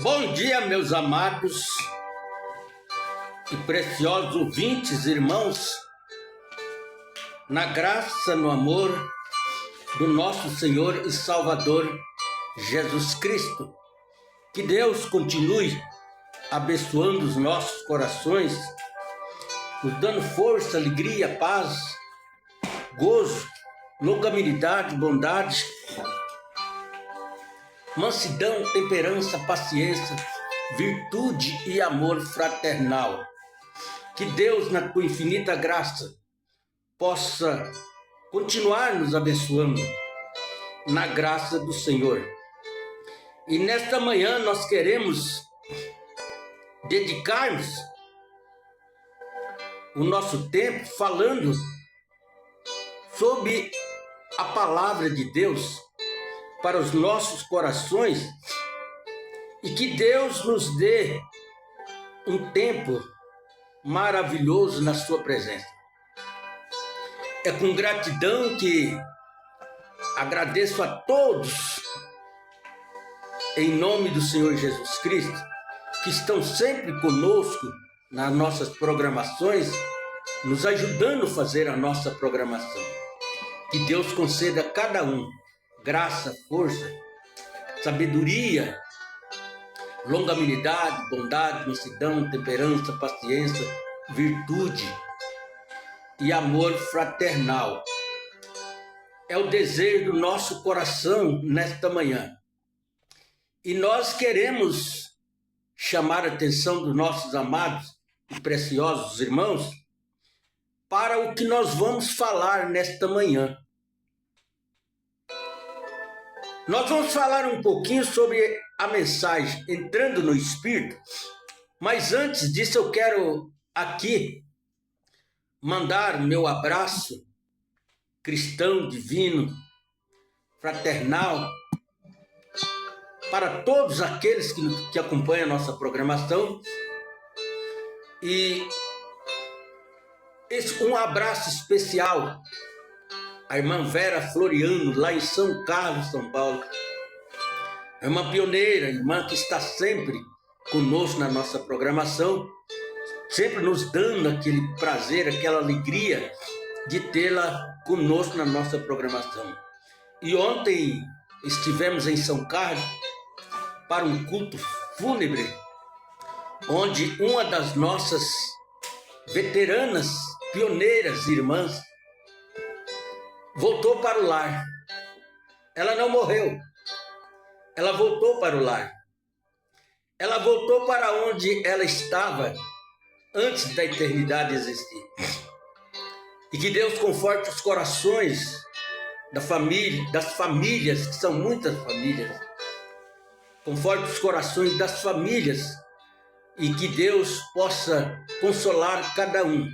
Bom dia, meus amados e preciosos ouvintes, irmãos, na graça, no amor do nosso Senhor e Salvador Jesus Cristo. Que Deus continue abençoando os nossos corações, nos dando força, alegria, paz, gozo, longanimidade, bondade, mansidão, temperança, paciência, virtude e amor fraternal. Que Deus, na tua infinita graça, possa continuar nos abençoando na graça do Senhor. E nesta manhã nós queremos dedicar-nos o nosso tempo falando sobre a palavra de Deus para os nossos corações, e que Deus nos dê um tempo maravilhoso na sua presença. É com gratidão que agradeço a todos, em nome do Senhor Jesus Cristo, que estão sempre conosco nas nossas programações, nos ajudando a fazer a nossa programação. Que Deus conceda a cada um graça, força, sabedoria, longanimidade, bondade, mansidão, temperança, paciência, virtude e amor fraternal. É o desejo do nosso coração nesta manhã. E nós queremos chamar a atenção dos nossos amados e preciosos irmãos para o que nós vamos falar nesta manhã. Nós vamos falar um pouquinho sobre a mensagem Entrando no Espírito, mas antes disso eu quero aqui mandar meu abraço cristão, divino, fraternal, para todos aqueles que acompanham a nossa programação, e um abraço especial a irmã Vera Floriano, lá em São Carlos, São Paulo. É uma pioneira, irmã que está sempre conosco na nossa programação, sempre nos dando aquele prazer, aquela alegria de tê-la conosco na nossa programação. E ontem estivemos em São Carlos para um culto fúnebre, onde uma das nossas veteranas, pioneiras irmãs, voltou para o lar. Ela não morreu. Ela voltou para o lar. Ela voltou para onde ela estava antes da eternidade existir. E que Deus conforte os corações das famílias, que são muitas famílias. Conforte os corações das famílias e que Deus possa consolar cada um.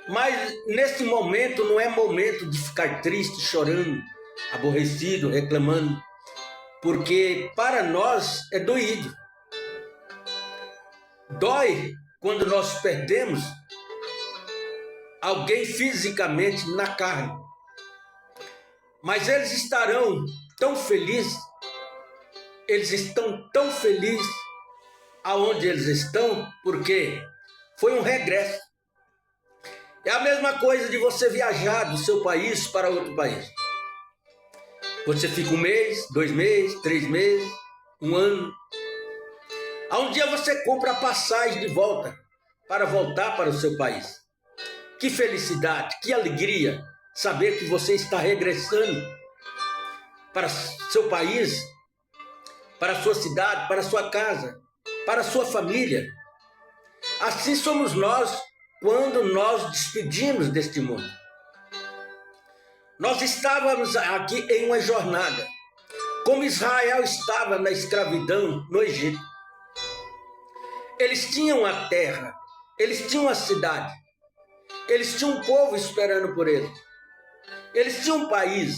Mas nesse momento não é momento de ficar triste, chorando, aborrecido, reclamando, porque para nós é doído. Dói quando nós perdemos alguém fisicamente na carne. Mas eles estarão tão felizes, eles estão tão felizes aonde eles estão, porque foi um regresso. É a mesma coisa de você viajar do seu país para outro país. Você fica 1 mês, 2 meses, 3 meses, 1 ano. Um dia você compra a passagem de volta para voltar para o seu país. Que felicidade, que alegria saber que você está regressando para seu país, para a sua cidade, para a sua casa, para a sua família. Assim somos nós quando nós despedimos deste mundo. Nós estávamos aqui em uma jornada, como Israel estava na escravidão no Egito. Eles tinham a terra, eles tinham a cidade, eles tinham um povo esperando por eles, eles tinham um país,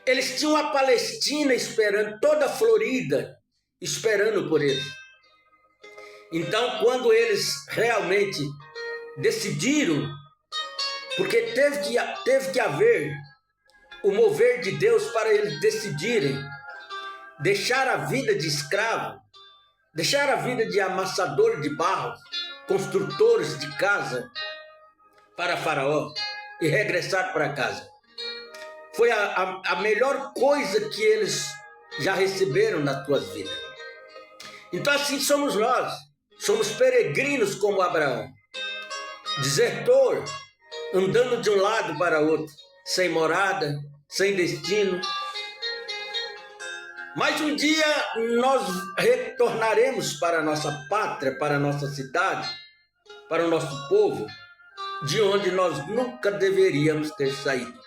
eles tinham a Palestina esperando, toda a Florida esperando por eles. Então, quando eles realmente decidiram, porque teve que haver o mover de Deus para eles decidirem deixar a vida de escravo, deixar a vida de amassador de barro, construtores de casa para Faraó e regressar para casa. Foi a melhor coisa que eles já receberam nas suas vidas. Então assim somos nós, somos peregrinos como Abraão, desertor, andando de um lado para outro, sem morada, sem destino. Mas um dia nós retornaremos para a nossa pátria, para a nossa cidade, para o nosso povo, de onde nós nunca deveríamos ter saído,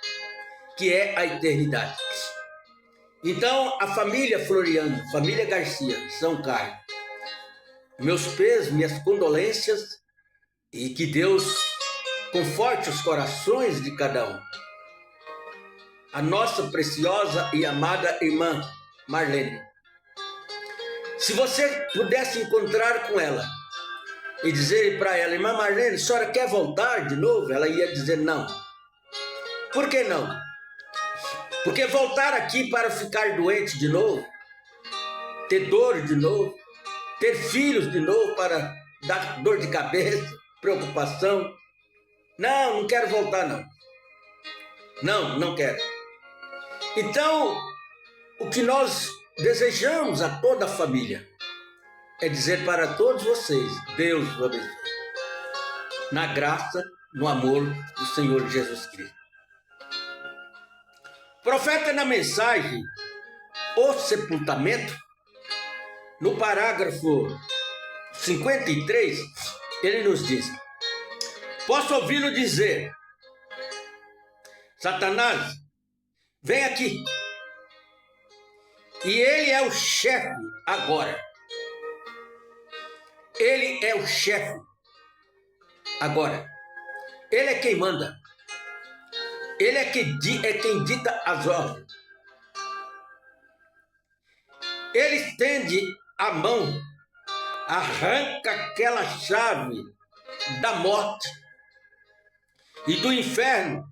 que é a eternidade. Então, a família Floriano, família Garcia, São Carlos, meus pesos, minhas condolências, e que Deus conforte os corações de cada um. A nossa preciosa e amada irmã Marlene, se você pudesse encontrar com ela e dizer para ela: irmã Marlene, a senhora quer voltar de novo? Ela ia dizer não. Por que não? Porque voltar aqui para ficar doente de novo, ter dor de novo, ter filhos de novo para dar dor de cabeça, preocupação. Não quero voltar não. Não quero. Então, o que nós desejamos a toda a família é dizer para todos vocês: Deus os abençoe, na graça, no amor do Senhor Jesus Cristo. O profeta, na mensagem O Sepultamento, no parágrafo 53, ele nos diz: posso ouvi-lo dizer: Satanás, vem aqui. E ele é o chefe agora. Ele é o chefe agora. Ele é quem manda. Ele é quem dita as ordens. Ele estende a mão, arranca aquela chave da morte e do inferno,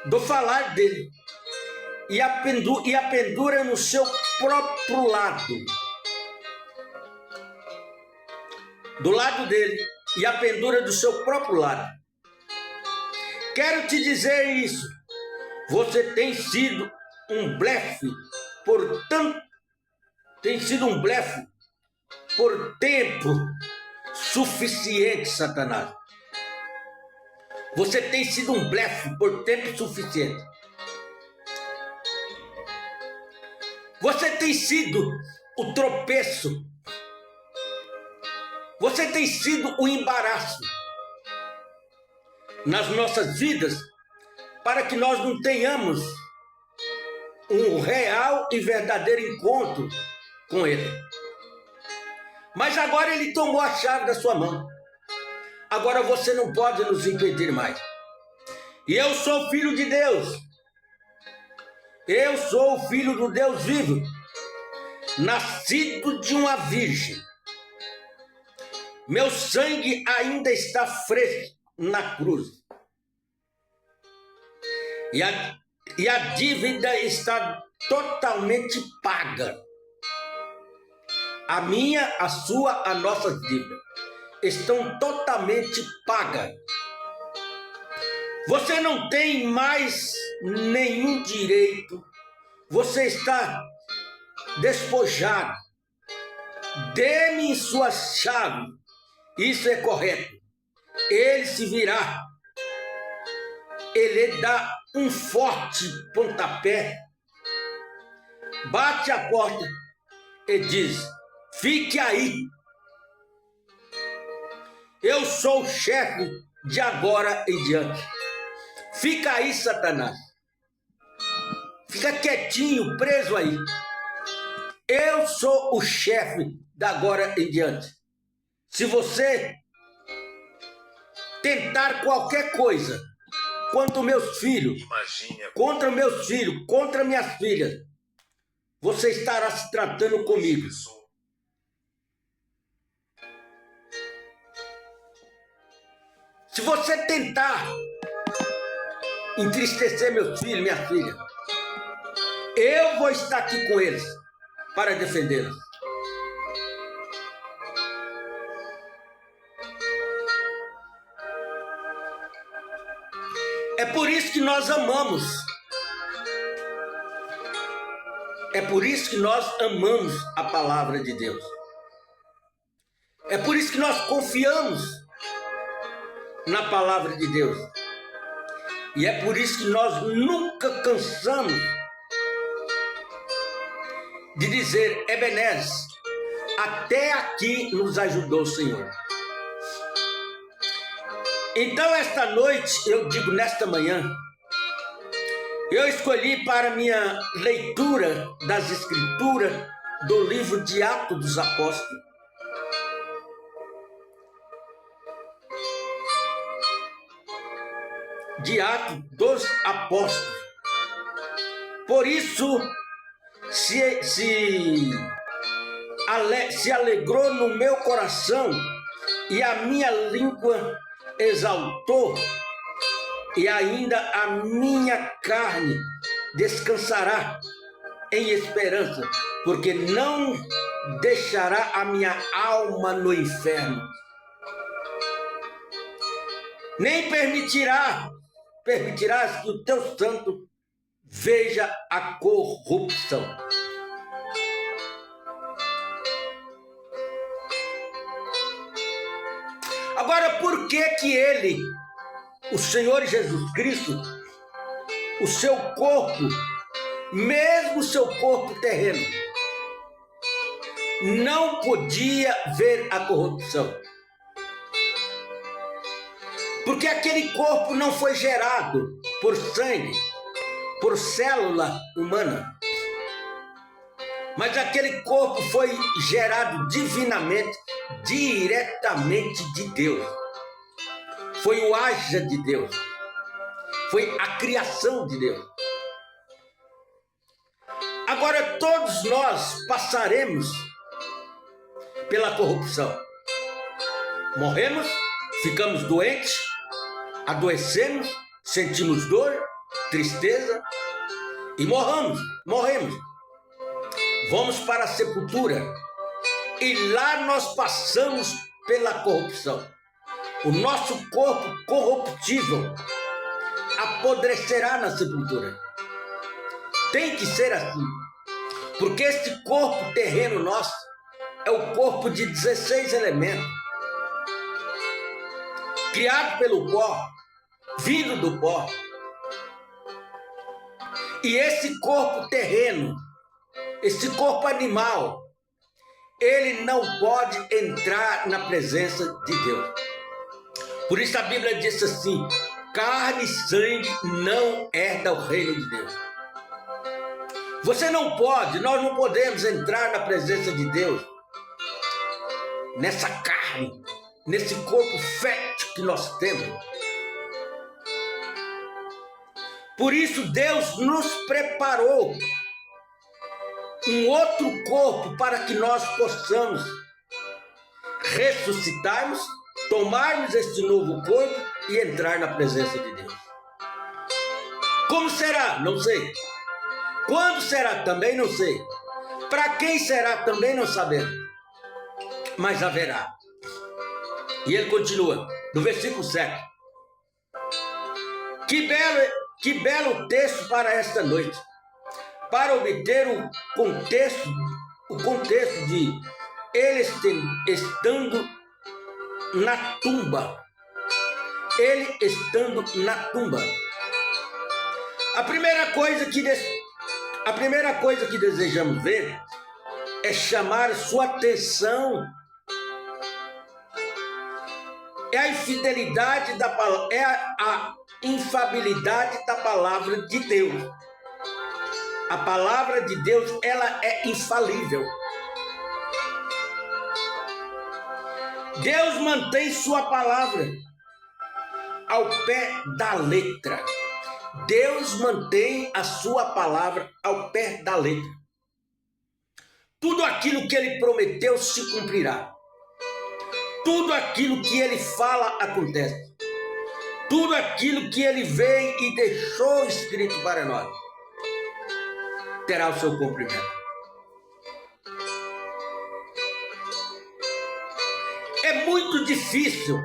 do falar dele, e a pendura no seu próprio lado, do lado dele, e a pendura do seu próprio lado. Quero te dizer isso: você tem sido um blefe por tempo suficiente, Satanás. Você tem sido um blefe por tempo suficiente. Você tem sido o tropeço. Você tem sido o embaraço nas nossas vidas, para que nós não tenhamos um real e verdadeiro encontro com Ele. Mas agora Ele tomou a chave da sua mão. Agora você não pode nos impedir mais. E eu sou filho de Deus. Eu sou o filho do Deus vivo, nascido de uma virgem. Meu sangue ainda está fresco na cruz. E a dívida está totalmente paga. A minha, a sua, a nossa dívida estão totalmente pagas. Você não tem mais nenhum direito. Você está despojado. Dê-me sua chave. Isso é correto. Ele se virá. Ele dá um forte pontapé, bate a porta e diz: fique aí. Eu sou o chefe de agora em diante. Fica aí, Satanás. Fica quietinho, preso aí. Eu sou o chefe da agora em diante. Se você tentar qualquer coisa contra meus filhos, contra minhas filhas, você estará se tratando comigo. Se você tentar entristecer meus filhos, minha filha, eu vou estar aqui com eles para defendê-los. É por isso que nós amamos. É por isso que nós amamos a palavra de Deus. É por isso que nós confiamos na palavra de Deus. E é por isso que nós nunca cansamos de dizer: Ebenezer, até aqui nos ajudou o Senhor. Então, esta noite, eu digo nesta manhã, eu escolhi para minha leitura das Escrituras do livro de Atos dos Apóstolos. De Atos dos Apóstolos. Por isso, se alegrou no meu coração e a minha língua exaltou, e ainda a minha carne descansará em esperança, porque não deixará a minha alma no inferno, nem permitirás que o teu santo veja a corrupção. Agora, por que ele, o Senhor Jesus Cristo, o seu corpo, mesmo o seu corpo terreno, não podia ver a corrupção? Porque aquele corpo não foi gerado por sangue, por célula humana, mas aquele corpo foi gerado divinamente, diretamente de Deus. Foi o haja de Deus, foi a criação de Deus. Agora todos nós passaremos pela corrupção. Morremos, ficamos doentes, adoecemos, sentimos dor, tristeza e morremos. Vamos para a sepultura e lá nós passamos pela corrupção. O nosso corpo corruptível apodrecerá na sepultura. Tem que ser assim, porque este corpo terreno nosso é o corpo de 16 elementos, criado pelo pó, vindo do pó. E esse corpo terreno, esse corpo animal, ele não pode entrar na presença de Deus. Por isso a Bíblia diz assim: carne e sangue não herdam o reino de Deus. Você não pode, nós não podemos entrar na presença de Deus nessa carne, nesse corpo fértil que nós temos. Por isso Deus nos preparou um outro corpo para que nós possamos ressuscitarmos, tomarmos este novo corpo e entrar na presença de Deus. Como será? Não sei. Quando será? Também não sei. Para quem será? Também não sabemos. Mas haverá. E ele continua, no versículo 7. Que belo texto para esta noite, para obter o contexto de ele estando na tumba. Ele estando na tumba. A primeira coisa que desejamos ver é chamar sua atenção. É a infidelidade da palavra, é a infalibilidade da palavra de Deus. A palavra de Deus, ela é infalível. Deus mantém sua palavra ao pé da letra. Deus mantém a sua palavra ao pé da letra. Tudo aquilo que ele prometeu se cumprirá. Tudo aquilo que ele fala acontece. Tudo aquilo que ele veio e deixou escrito para nós. terá o seu cumprimento. É muito difícil,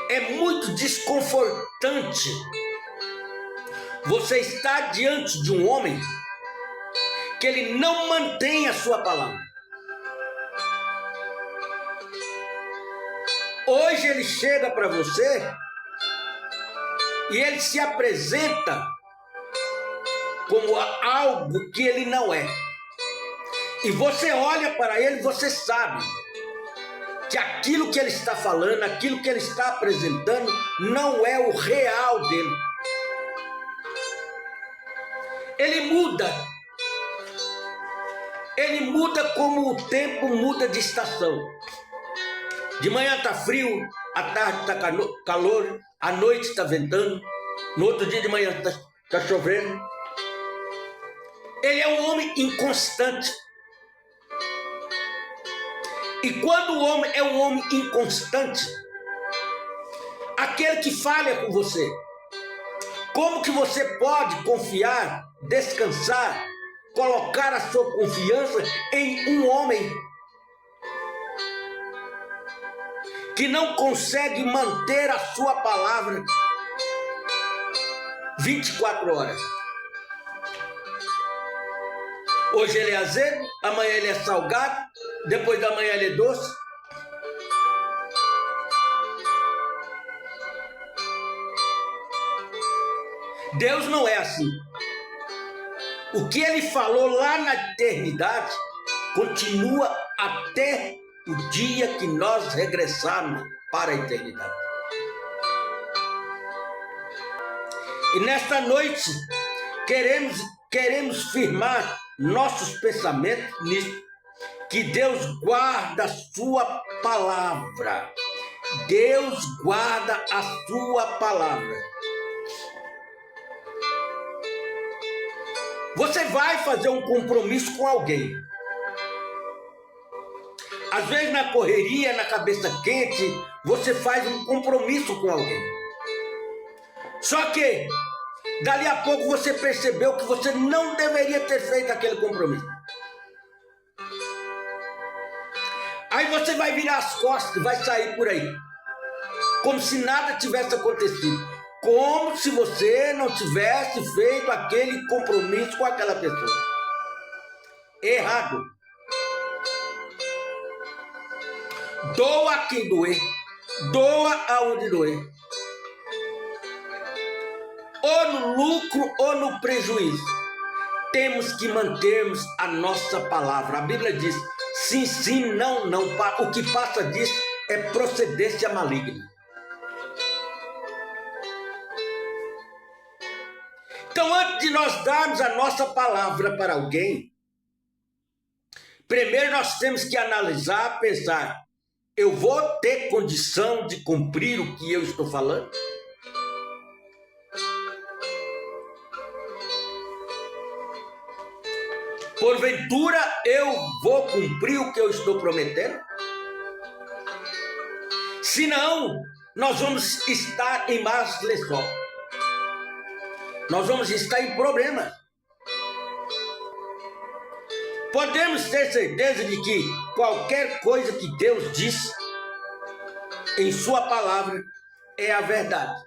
é muito desconfortante você estar diante de um homem que ele não mantém a sua palavra. Hoje ele chega para você e ele se apresenta como algo que ele não é. E você olha para ele e você sabe que aquilo que ele está falando, aquilo que ele está apresentando, não é o real dele. Ele muda como o tempo muda de estação. De manhã está frio, à tarde está calor, à noite está ventando, no outro dia de manhã está chovendo. Ele é um homem inconstante. E quando o homem é um homem inconstante, aquele que falha com você, como que você pode confiar, descansar, colocar a sua confiança em um homem que não consegue manter a sua palavra 24 horas? Hoje ele é azedo, amanhã ele é salgado, depois da manhã ele é doce. Deus não é assim. O que ele falou lá na eternidade continua até o dia que nós regressarmos para a eternidade. E nesta noite queremos firmar nossos pensamentos nisso, que Deus guarda a sua palavra. Deus guarda a sua palavra. Você vai fazer um compromisso com alguém. Às vezes na correria, na cabeça quente, você faz um compromisso com alguém. Só que dali a pouco você percebeu que você não deveria ter feito aquele compromisso. Aí você vai virar as costas, vai sair por aí, como se nada tivesse acontecido. Como se você não tivesse feito aquele compromisso com aquela pessoa. Errado. Doa quem doer. Doa aonde doer. Ou no lucro ou no prejuízo. Temos que mantermos a nossa palavra. A Bíblia diz: sim, sim, não, não. O que passa disso é procedência maligna. Então, antes de nós darmos a nossa palavra para alguém, primeiro nós temos que analisar, pensar: eu vou ter condição de cumprir o que eu estou falando? Porventura eu vou cumprir o que eu estou prometendo? Se não, nós vamos estar em más lençóis. Nós vamos estar em problemas. Podemos ter certeza de que qualquer coisa que Deus diz em sua palavra é a verdade.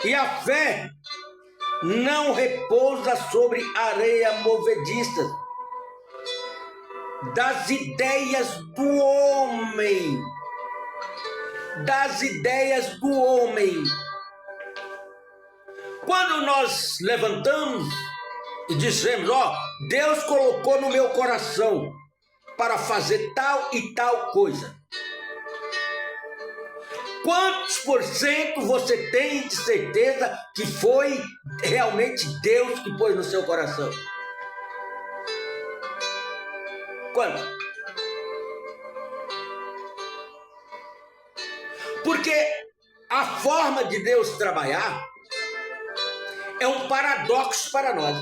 E a fé não repousa sobre areia movediça das ideias do homem. Das ideias do homem. Quando nós levantamos e dizemos: ó, Deus colocou no meu coração para fazer tal e tal coisa. Quantos por cento você tem de certeza que foi realmente Deus que pôs no seu coração? Quanto? Porque a forma de Deus trabalhar é um paradoxo para nós.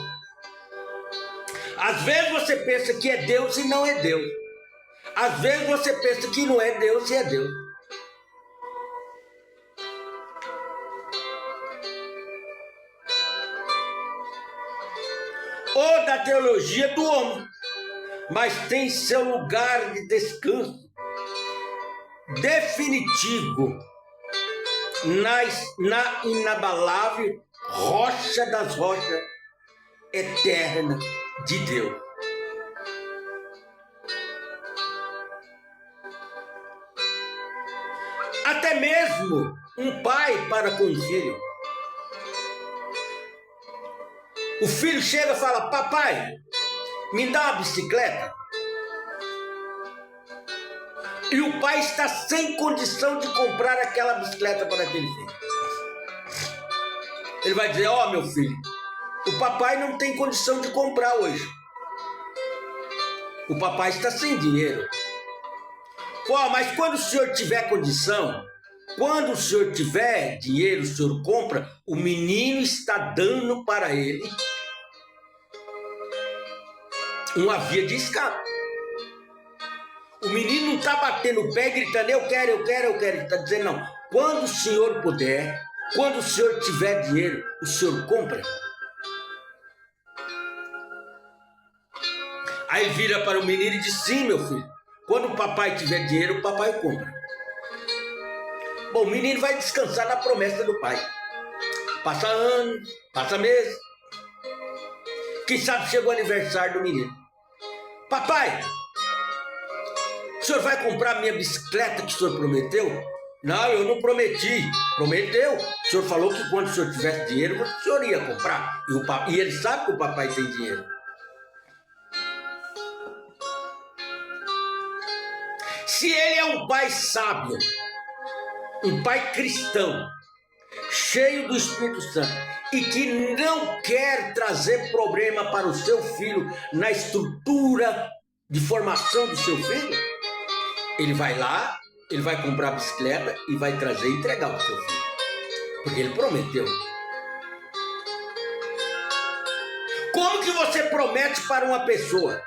Às vezes você pensa que é Deus e não é Deus. Às vezes você pensa que não é Deus e é Deus. ou da teologia do homem, mas tem seu lugar de descanso definitivo na inabalável rocha das rochas eterna de Deus. Até mesmo um pai para com o filho. O filho chega e fala: papai, me dá uma bicicleta. E o pai está sem condição de comprar aquela bicicleta para aquele filho. Ele vai dizer: ó, meu filho, o papai não tem condição de comprar hoje. O papai está sem dinheiro. Pô, mas quando o senhor tiver condição, quando o senhor tiver dinheiro, o senhor compra. O menino está dando para ele uma via de escape. O menino não está batendo o pé e gritando: eu quero, eu quero, eu quero. Ele está dizendo: não, quando o senhor puder, quando o senhor tiver dinheiro, o senhor compra. Aí ele vira para o menino e diz: sim, meu filho, quando o papai tiver dinheiro, o papai compra. Bom, o menino vai descansar na promessa do pai. Passa anos, passa meses. Quem sabe chega o aniversário do menino: papai, o senhor vai comprar a minha bicicleta que o senhor prometeu? Não, eu não prometi. Prometeu. O senhor falou que quando o senhor tivesse dinheiro, o senhor ia comprar. E ele sabe que o papai tem dinheiro. Se ele é um pai sábio, um pai cristão, cheio do Espírito Santo, e que não quer trazer problema para o seu filho na estrutura de formação do seu filho, ele vai lá, ele vai comprar a bicicleta e vai trazer e entregar para o seu filho. Porque ele prometeu. Como que você promete para uma pessoa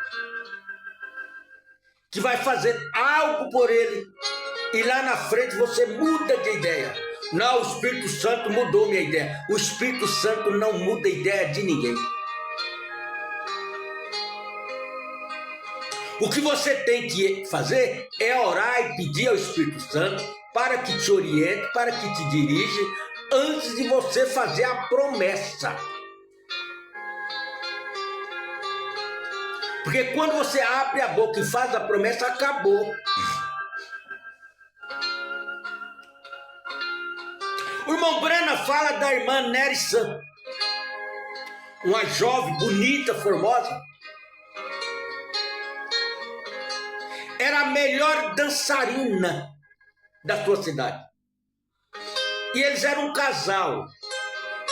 que vai fazer algo por ele e lá na frente você muda de ideia? Não, o Espírito Santo mudou minha ideia. O Espírito Santo não muda a ideia de ninguém. O que você tem que fazer é orar e pedir ao Espírito Santo para que te oriente, para que te dirija, antes de você fazer a promessa. Porque quando você abre a boca e faz a promessa, acabou. O irmão Brana fala da irmã Nery Santos, uma jovem, bonita, formosa. Era a melhor dançarina da sua cidade. E eles eram um casal,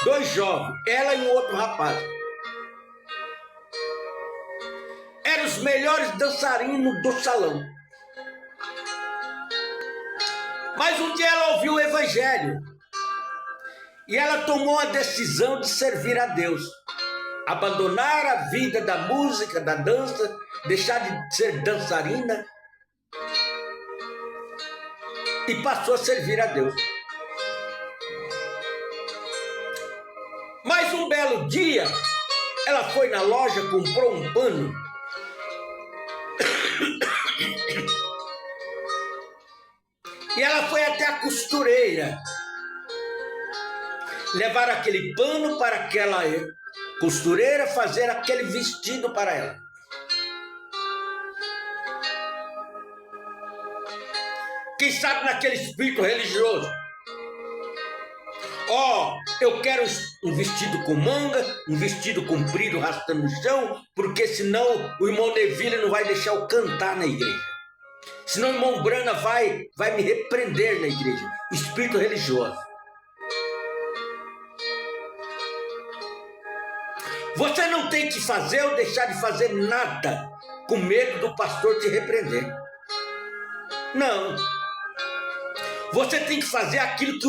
dois jovens, ela e um outro rapaz. Eram os melhores dançarinos do salão. Mas um dia ela ouviu o evangelho e ela tomou a decisão de servir a Deus, abandonar a vida da música, da dança, deixar de ser dançarina e passou a servir a Deus. Mas um belo dia, ela foi na loja, comprou um pano e ela foi até a costureira levar aquele pano para aquela costureira fazer aquele vestido para ela. Quem sabe naquele espírito religioso: ó, eu quero um vestido com manga, um vestido comprido arrastando no chão, porque senão o irmão Neville não vai deixar eu cantar na igreja. Senão o irmão Brana vai me repreender na igreja. Espírito religioso. Você não tem que fazer ou deixar de fazer nada com medo do pastor te repreender. Não. Você tem que fazer aquilo que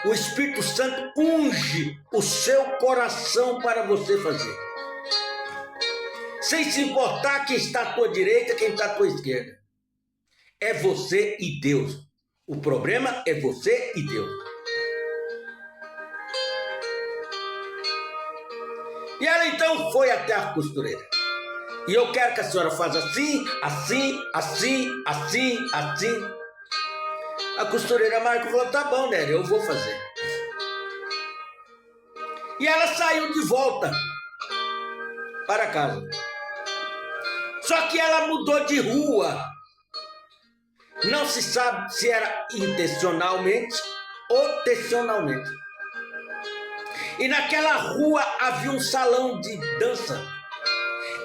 o Espírito Santo unge o seu coração para você fazer. Sem se importar quem está à tua direita, quem está à tua esquerda. É você e Deus. O problema é você e Deus. E ela então foi até a costureira. E eu quero que a senhora faça assim, assim, assim, assim, assim. A costureira Marco falou, tá bom, Nélia, eu vou fazer. E ela saiu de volta para casa. Só que ela mudou de rua. Não se sabe se era intencionalmente ou tensionalmente. E naquela rua havia um salão de dança.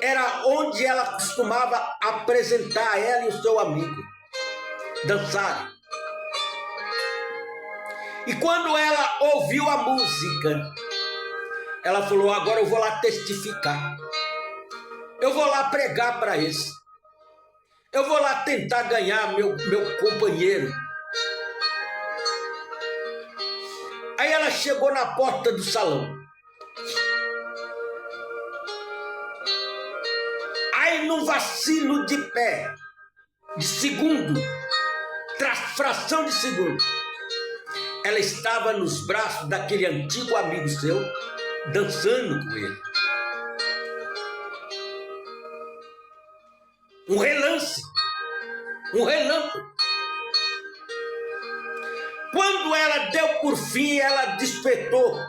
Era onde ela costumava apresentar ela e o seu amigo dançarem. E quando ela ouviu a música, ela falou, agora eu vou lá testificar. Eu vou lá pregar para eles. Eu vou lá tentar ganhar meu companheiro. Aí ela chegou na porta do salão. Aí num vacilo de pé, de segundo, fração de segundo, ela estava nos braços daquele antigo amigo seu, dançando com ele. Um relance, um relâmpago. Quando ela deu por fim, ela despertou.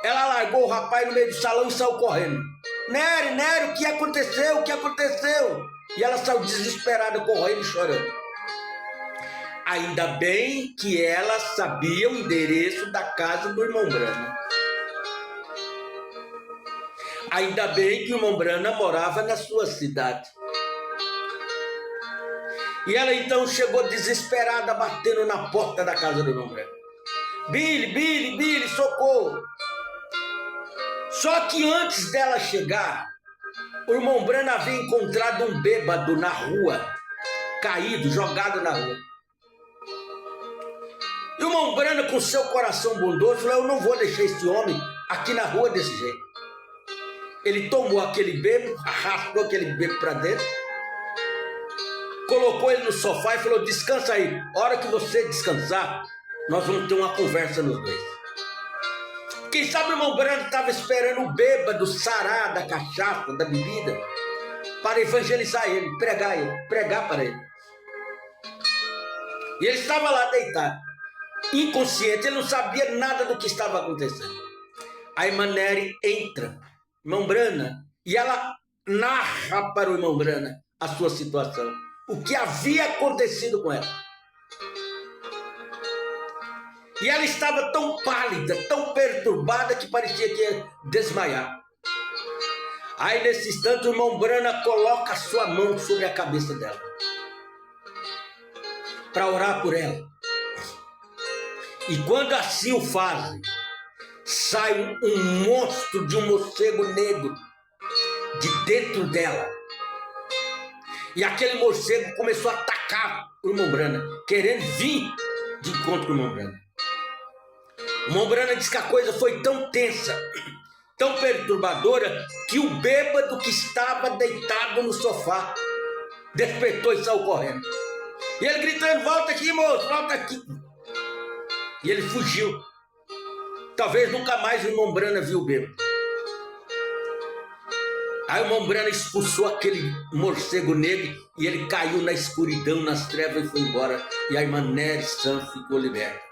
Ela largou o rapaz no meio do salão e saiu correndo. Nério, o que aconteceu? O que aconteceu? E ela saiu desesperada, correndo e chorando. Ainda bem que ela sabia o endereço da casa do irmão Brana. Ainda bem que o irmão Brana morava na sua cidade. E ela então chegou desesperada, batendo na porta da casa do irmão Brana. Billy, socorro! Só que antes dela chegar, o irmão Brana havia encontrado um bêbado na rua, caído, jogado na rua. E o irmão Brana, com seu coração bondoso, falou, eu não vou deixar esse homem aqui na rua desse jeito. Ele tomou aquele bêbado, arrastou aquele bêbado para dentro, colocou ele no sofá e falou, descansa aí. A hora que você descansar, nós vamos ter uma conversa nos dois. Quem sabe o irmão Brana estava esperando o bêbado sarar da cachaça, da bebida, para evangelizar ele, pregar para ele. E ele estava lá deitado, inconsciente, ele não sabia nada do que estava acontecendo. A irmã Nery entra, irmão Brana, e ela narra para o irmão Brana a sua situação, o que havia acontecido com ela. E ela estava tão pálida, tão perturbada, que parecia que ia desmaiar. Aí nesse instante o irmão Brana coloca a sua mão sobre a cabeça dela, para orar por ela. E quando assim o fazem, sai um monstro de um morcego negro de dentro dela. E aquele morcego começou a atacar o irmão Brana, querendo vir de encontro com o irmão Brana. O irmão Brana disse que a coisa foi tão tensa, tão perturbadora, que o bêbado que estava deitado no sofá despertou e saiu correndo. E ele gritando, volta aqui, moço, volta aqui. E ele fugiu. Talvez nunca mais o irmão Brana viu o bêbado. Aí o irmão Brana expulsou aquele morcego negro e ele caiu na escuridão, nas trevas e foi embora. E a irmã Nery Santos ficou liberta.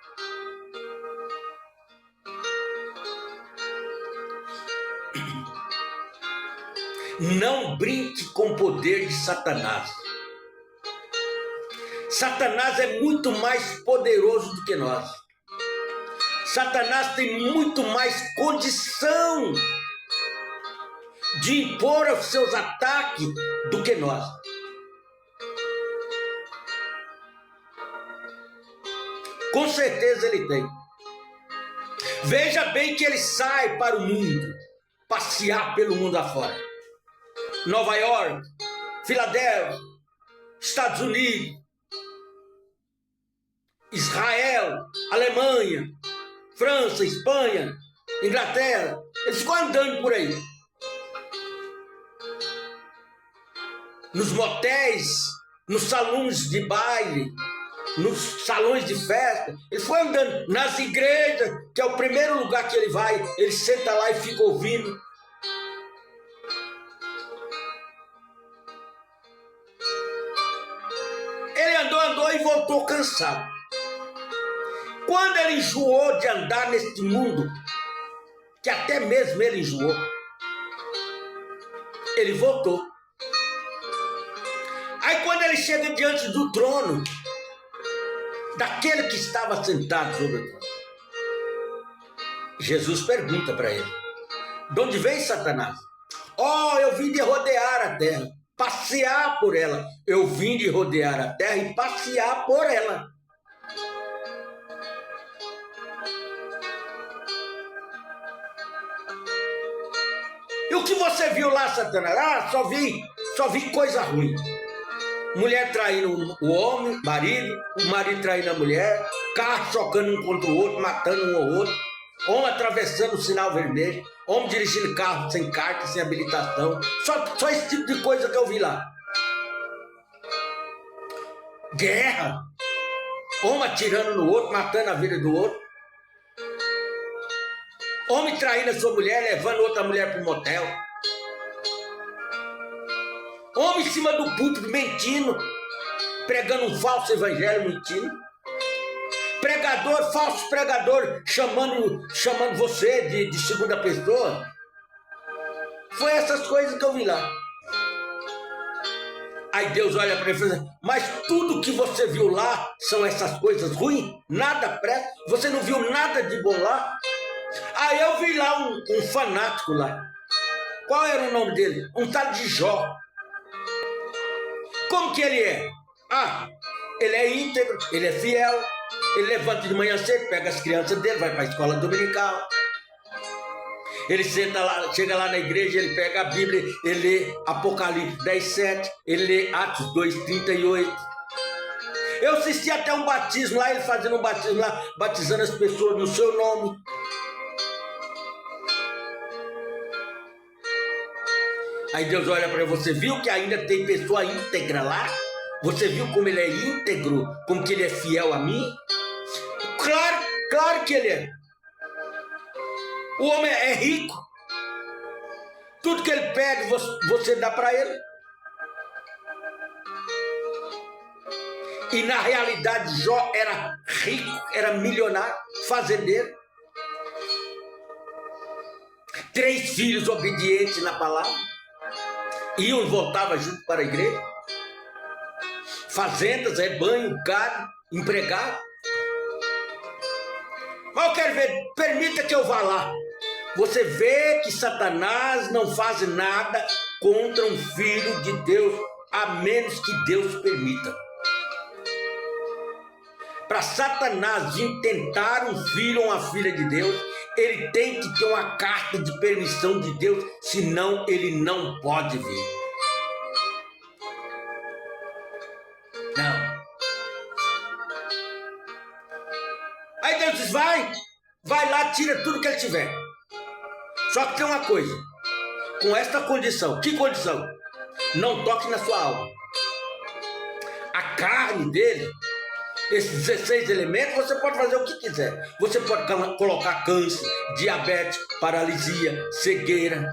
Não brinque com o poder de Satanás. Satanás é muito mais poderoso do que nós. Satanás tem muito mais condição de impor os seus ataques do que nós. Com certeza ele tem. Veja bem que ele sai para o mundo, passear pelo mundo afora. Nova York, Filadélfia, Estados Unidos, Israel, Alemanha, França, Espanha, Inglaterra. Ele ficou andando por aí. Nos motéis, nos salões de baile, nos salões de festa. Ele foi andando nas igrejas, que é o primeiro lugar que ele vai. Ele senta lá e fica ouvindo andou e voltou cansado. Quando ele enjoou de andar neste mundo, que até mesmo ele enjoou, ele voltou. Aí quando ele chega diante do trono, daquele que estava sentado sobre o trono, Jesus pergunta para ele: de onde vem Satanás? Oh, eu vim de rodear a terra, passear por ela. Eu vim de rodear a terra e passear por ela. E o que você viu lá, Satanás? Ah, só vi coisa ruim. Mulher traindo o homem, o marido traindo a mulher, carro chocando um contra o outro, matando um ao outro, homem atravessando o sinal vermelho, homem dirigindo carro sem carta, sem habilitação. Só esse tipo de coisa que eu vi lá. Guerra, homem atirando no outro, matando a vida do outro. Homem traindo a sua mulher, levando outra mulher para o motel. Homem em cima do púlpito mentindo, pregando um falso evangelho, mentindo. Pregador, falso pregador, chamando você de segunda pessoa. Foi essas coisas que eu vi lá. Aí Deus olha para ele e fala assim: mas tudo que você viu lá são essas coisas ruins? Nada presta? Você não viu nada de bom lá? Aí eu vi lá um fanático lá. Qual era o nome dele? Um tal de Jó. Como que ele é? Ah, ele é íntegro, ele é fiel, ele levanta de manhã cedo, pega as crianças dele, vai para a escola dominical. Ele chega lá na igreja, ele pega a Bíblia, ele lê Apocalipse 10:7, ele lê Atos 2:38. Eu assisti até um batismo lá, ele fazendo um batismo lá, batizando as pessoas no seu nome. Aí Deus olha para você, viu que ainda tem pessoa íntegra lá? Você viu como ele é íntegro, como que ele é fiel a mim? Claro que ele é. O homem é rico. Tudo que ele pede, você dá para ele. E na realidade, Jó era rico, era milionário, fazendeiro. 3 filhos obedientes na palavra. Iam e voltavam junto para a igreja. Fazendas, rebanho, gado, empregado. Mas eu quero ver, permita que eu vá lá. Você vê que Satanás não faz nada contra um filho de Deus, a menos que Deus permita. Para Satanás vir tentar um filho ou uma filha de Deus, ele tem que ter uma carta de permissão de Deus, senão ele não pode vir. Não. Aí Deus diz: vai lá, tira tudo que ele tiver. Só que tem uma coisa, com esta condição. Que condição? Não toque na sua alma. A carne dele, esses 16 elementos, você pode fazer o que quiser. Você pode colocar câncer, diabetes, paralisia, cegueira.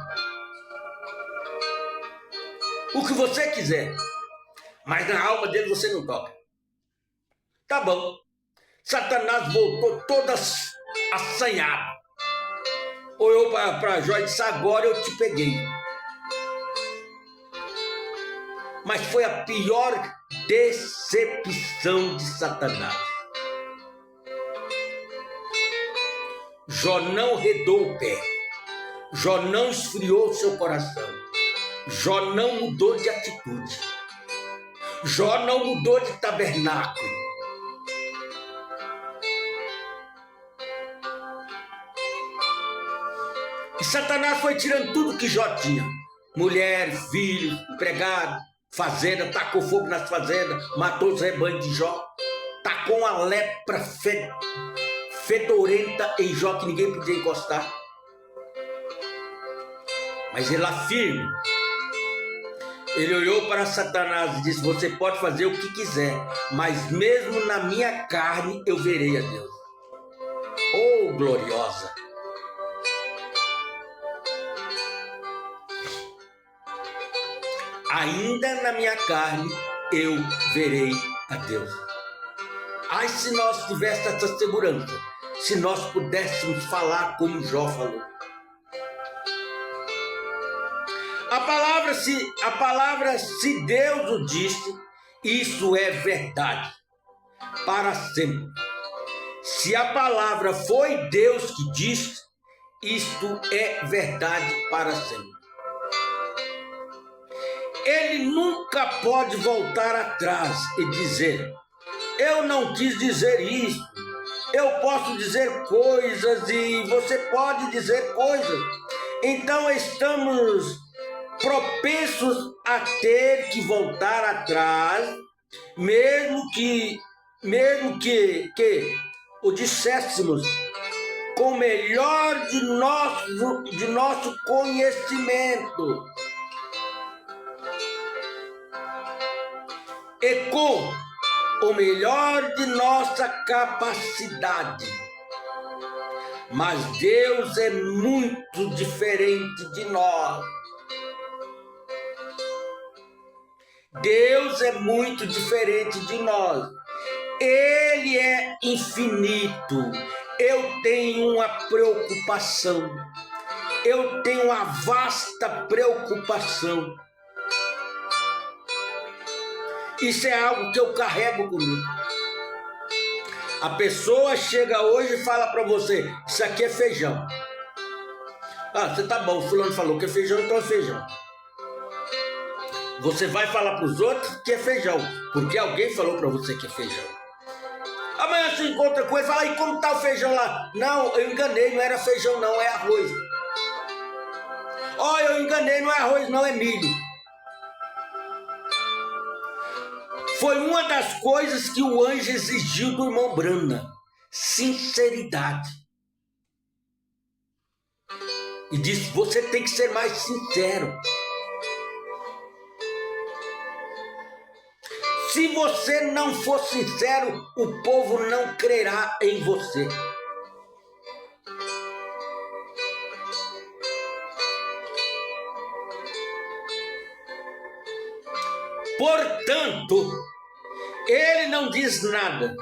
O que você quiser. Mas na alma dele você não toca. Tá bom. Satanás voltou todo assanhado. Olhou para Jó e disse: agora eu te peguei. Mas foi a pior decepção de Satanás. Jó não redou o pé. Jó não esfriou seu coração. Jó não mudou de atitude. Jó não mudou de tabernáculo. E Satanás foi tirando tudo que Jó tinha. Mulher, filho, empregado, fazenda, tacou fogo nas fazendas, matou os rebanhos de Jó, tacou uma lepra fedorenta em Jó que ninguém podia encostar. Mas ele lá firme, ele olhou para Satanás e disse: você pode fazer o que quiser, mas mesmo na minha carne eu verei a Deus. Oh, gloriosa! Ainda na minha carne eu verei a Deus. Ai, se nós tivéssemos essa segurança, se nós pudéssemos falar como Jó falou. A palavra, se Deus o disse, isso é verdade, para sempre. Se a palavra foi Deus que disse, isto é verdade para sempre. Ele nunca pode voltar atrás e dizer, eu não quis dizer isso. Eu posso dizer coisas e você pode dizer coisas. Então estamos propensos a ter que voltar atrás, mesmo que o disséssemos com o melhor de nosso conhecimento e com o melhor de nossa capacidade. Mas Deus é muito diferente de nós. Deus é muito diferente de nós. Ele é infinito. Eu tenho uma preocupação. Eu tenho uma vasta preocupação. Isso é algo que eu carrego comigo. A pessoa chega hoje e fala para você, isso aqui é feijão. Ah, você tá bom, o fulano falou que é feijão, então é feijão. Você vai falar para os outros que é feijão, porque alguém falou para você que é feijão. Amanhã você encontra com ele e fala, e como tá o feijão lá? Não, eu enganei, não era feijão não, é arroz. Ó, eu enganei, não é arroz não, é milho. Foi uma das coisas que o anjo exigiu do irmão Branham, sinceridade. E disse, você tem que ser mais sincero. Se você não for sincero, o povo não crerá em você. Portanto, ele não diz nada,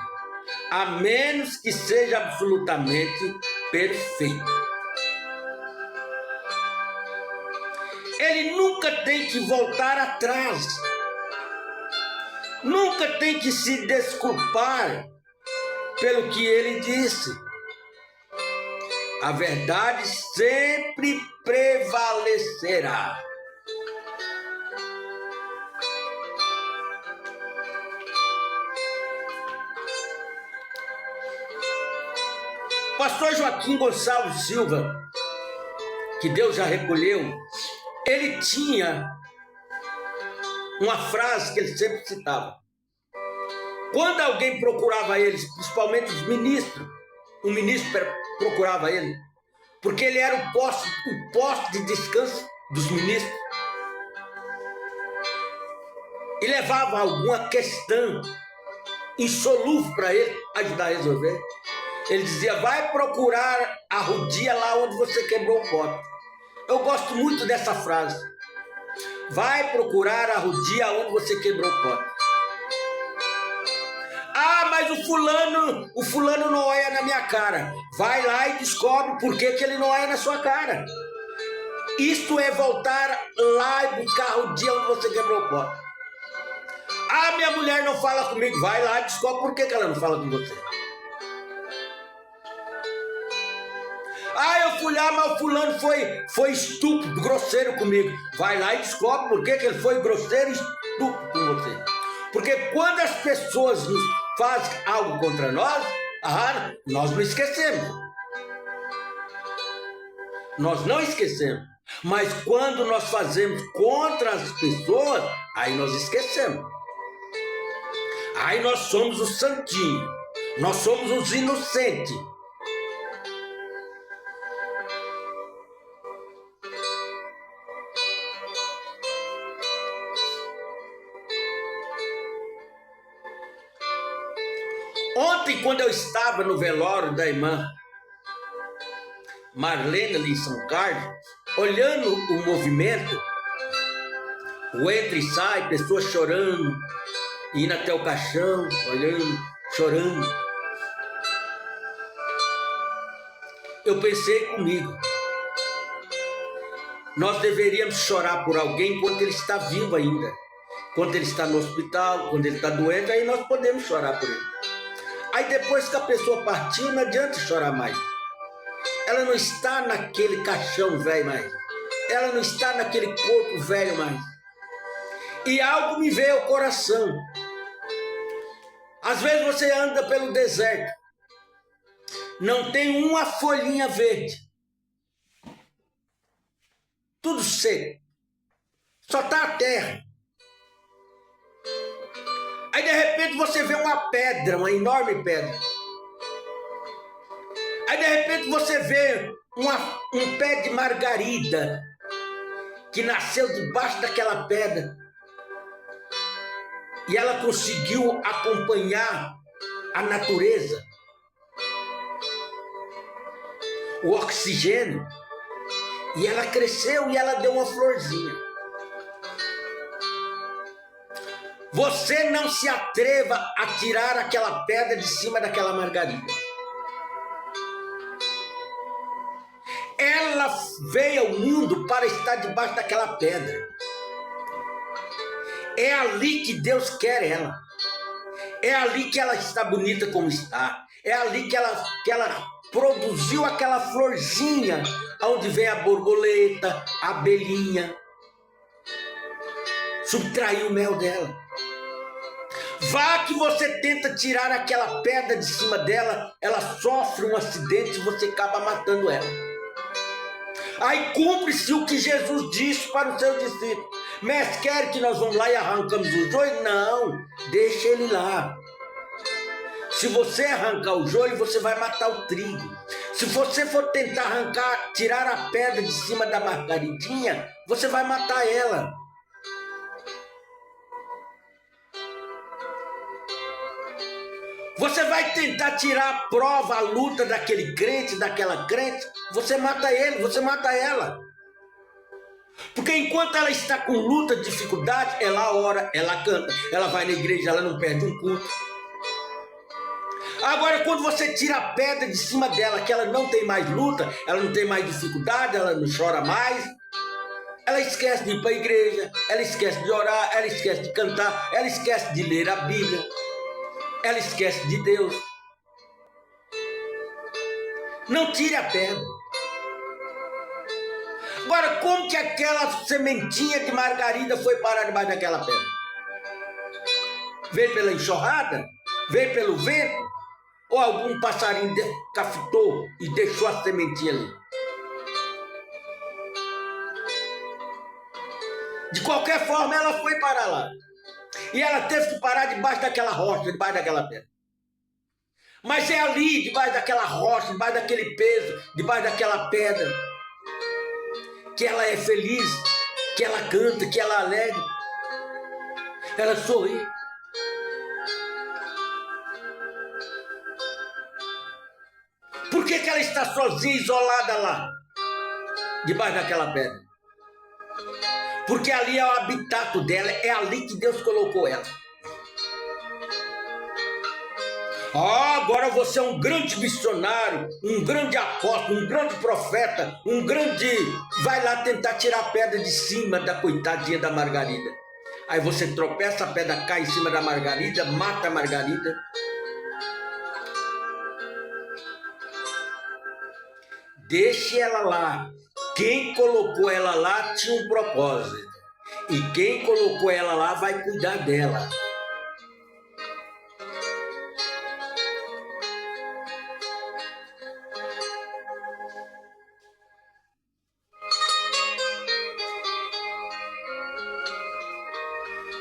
a menos que seja absolutamente perfeito. Ele nunca tem que voltar atrás. Nunca tem que se desculpar pelo que ele disse. A verdade sempre prevalecerá. Pastor Joaquim Gonçalves Silva, que Deus já recolheu, ele tinha uma frase que ele sempre citava. Quando alguém procurava ele, principalmente os ministros, o ministro procurava ele, porque ele era o posto de descanso dos ministros, e levava alguma questão insolúvel para ele ajudar a resolver. Ele dizia, vai procurar a rodia lá onde você quebrou o pote. Eu gosto muito dessa frase. Vai procurar a rodia onde você quebrou o pote. Ah, mas o fulano não olha na minha cara. Vai lá e descobre por que ele não olha na sua cara. Isto é voltar lá e buscar a rodia onde você quebrou o pote. Ah, minha mulher não fala comigo. Vai lá e descobre por que ela não fala com você. Ah, eu fui lá, mas o fulano foi estúpido, grosseiro comigo. Vai lá e descobre por que ele foi grosseiro e estúpido com você. Porque quando as pessoas nos fazem algo contra nós, nós não esquecemos. Nós não esquecemos. Mas quando nós fazemos contra as pessoas, aí nós esquecemos. Aí nós somos os santinhos. Nós somos os inocentes. Ontem, quando eu estava no velório da irmã Marlene, ali em São Carlos, olhando o movimento, o entra e sai, pessoas chorando, indo até o caixão, olhando, chorando. Eu pensei comigo, nós deveríamos chorar por alguém enquanto ele está vivo ainda. Quando ele está no hospital, quando ele está doente, aí nós podemos chorar por ele. Aí depois que a pessoa partiu, não adianta chorar mais. Ela não está naquele caixão velho mais. Ela não está naquele corpo velho mais. E algo me veio ao coração. Às vezes você anda pelo deserto, não tem uma folhinha verde, tudo seco, só está a terra. Aí de repente você vê uma pedra, uma enorme pedra. Aí de repente você vê um pé de margarida que nasceu debaixo daquela pedra. E ela conseguiu acompanhar a natureza, o oxigênio, e ela cresceu e ela deu uma florzinha. Você não se atreva a tirar aquela pedra de cima daquela margarida. Ela veio ao mundo para estar debaixo daquela pedra. É ali que Deus quer ela. É ali que ela está bonita como está. É ali que ela produziu aquela florzinha, onde vem a borboleta, a abelhinha, subtraiu o mel dela. Vá que você tenta tirar aquela pedra de cima dela, ela sofre um acidente e você acaba matando ela. Aí cumpre-se o que Jesus disse para os seus discípulos. Mestre, quer que nós vamos lá e arrancamos o joio? Não, deixa ele lá. Se você arrancar o joio, você vai matar o trigo. Se você for tentar tirar a pedra de cima da margaridinha, você vai matar ela. Você vai tentar tirar a prova, a luta daquele crente, daquela crente, você mata ele, você mata ela. Porque enquanto ela está com luta, dificuldade, ela ora, ela canta, ela vai na igreja, ela não perde um culto. Agora, quando você tira a pedra de cima dela, que ela não tem mais luta, ela não tem mais dificuldade, ela não chora mais, ela esquece de ir para a igreja, ela esquece de orar, ela esquece de cantar, ela esquece de ler a Bíblia, ela esquece de Deus. Não tire a pedra. Agora, como que aquela sementinha de margarida foi parar debaixo daquela pedra? Veio pela enxurrada? Veio pelo vento? Ou algum passarinho captou e deixou a sementinha ali? De qualquer forma, ela foi parar lá. E ela teve que parar debaixo daquela rocha, debaixo daquela pedra. Mas é ali, debaixo daquela rocha, debaixo daquele peso, debaixo daquela pedra, que ela é feliz, que ela canta, que ela alegra, ela sorri. Por que ela está sozinha, isolada lá, debaixo daquela pedra? Porque ali é o habitat dela, é ali que Deus colocou ela. Agora você é um grande missionário, um grande apóstolo, um grande profeta, vai lá tentar tirar a pedra de cima da coitadinha da margarida. Aí você tropeça, a pedra cai em cima da margarida, mata a margarida. Deixe ela lá. Quem colocou ela lá tinha um propósito. E quem colocou ela lá vai cuidar dela.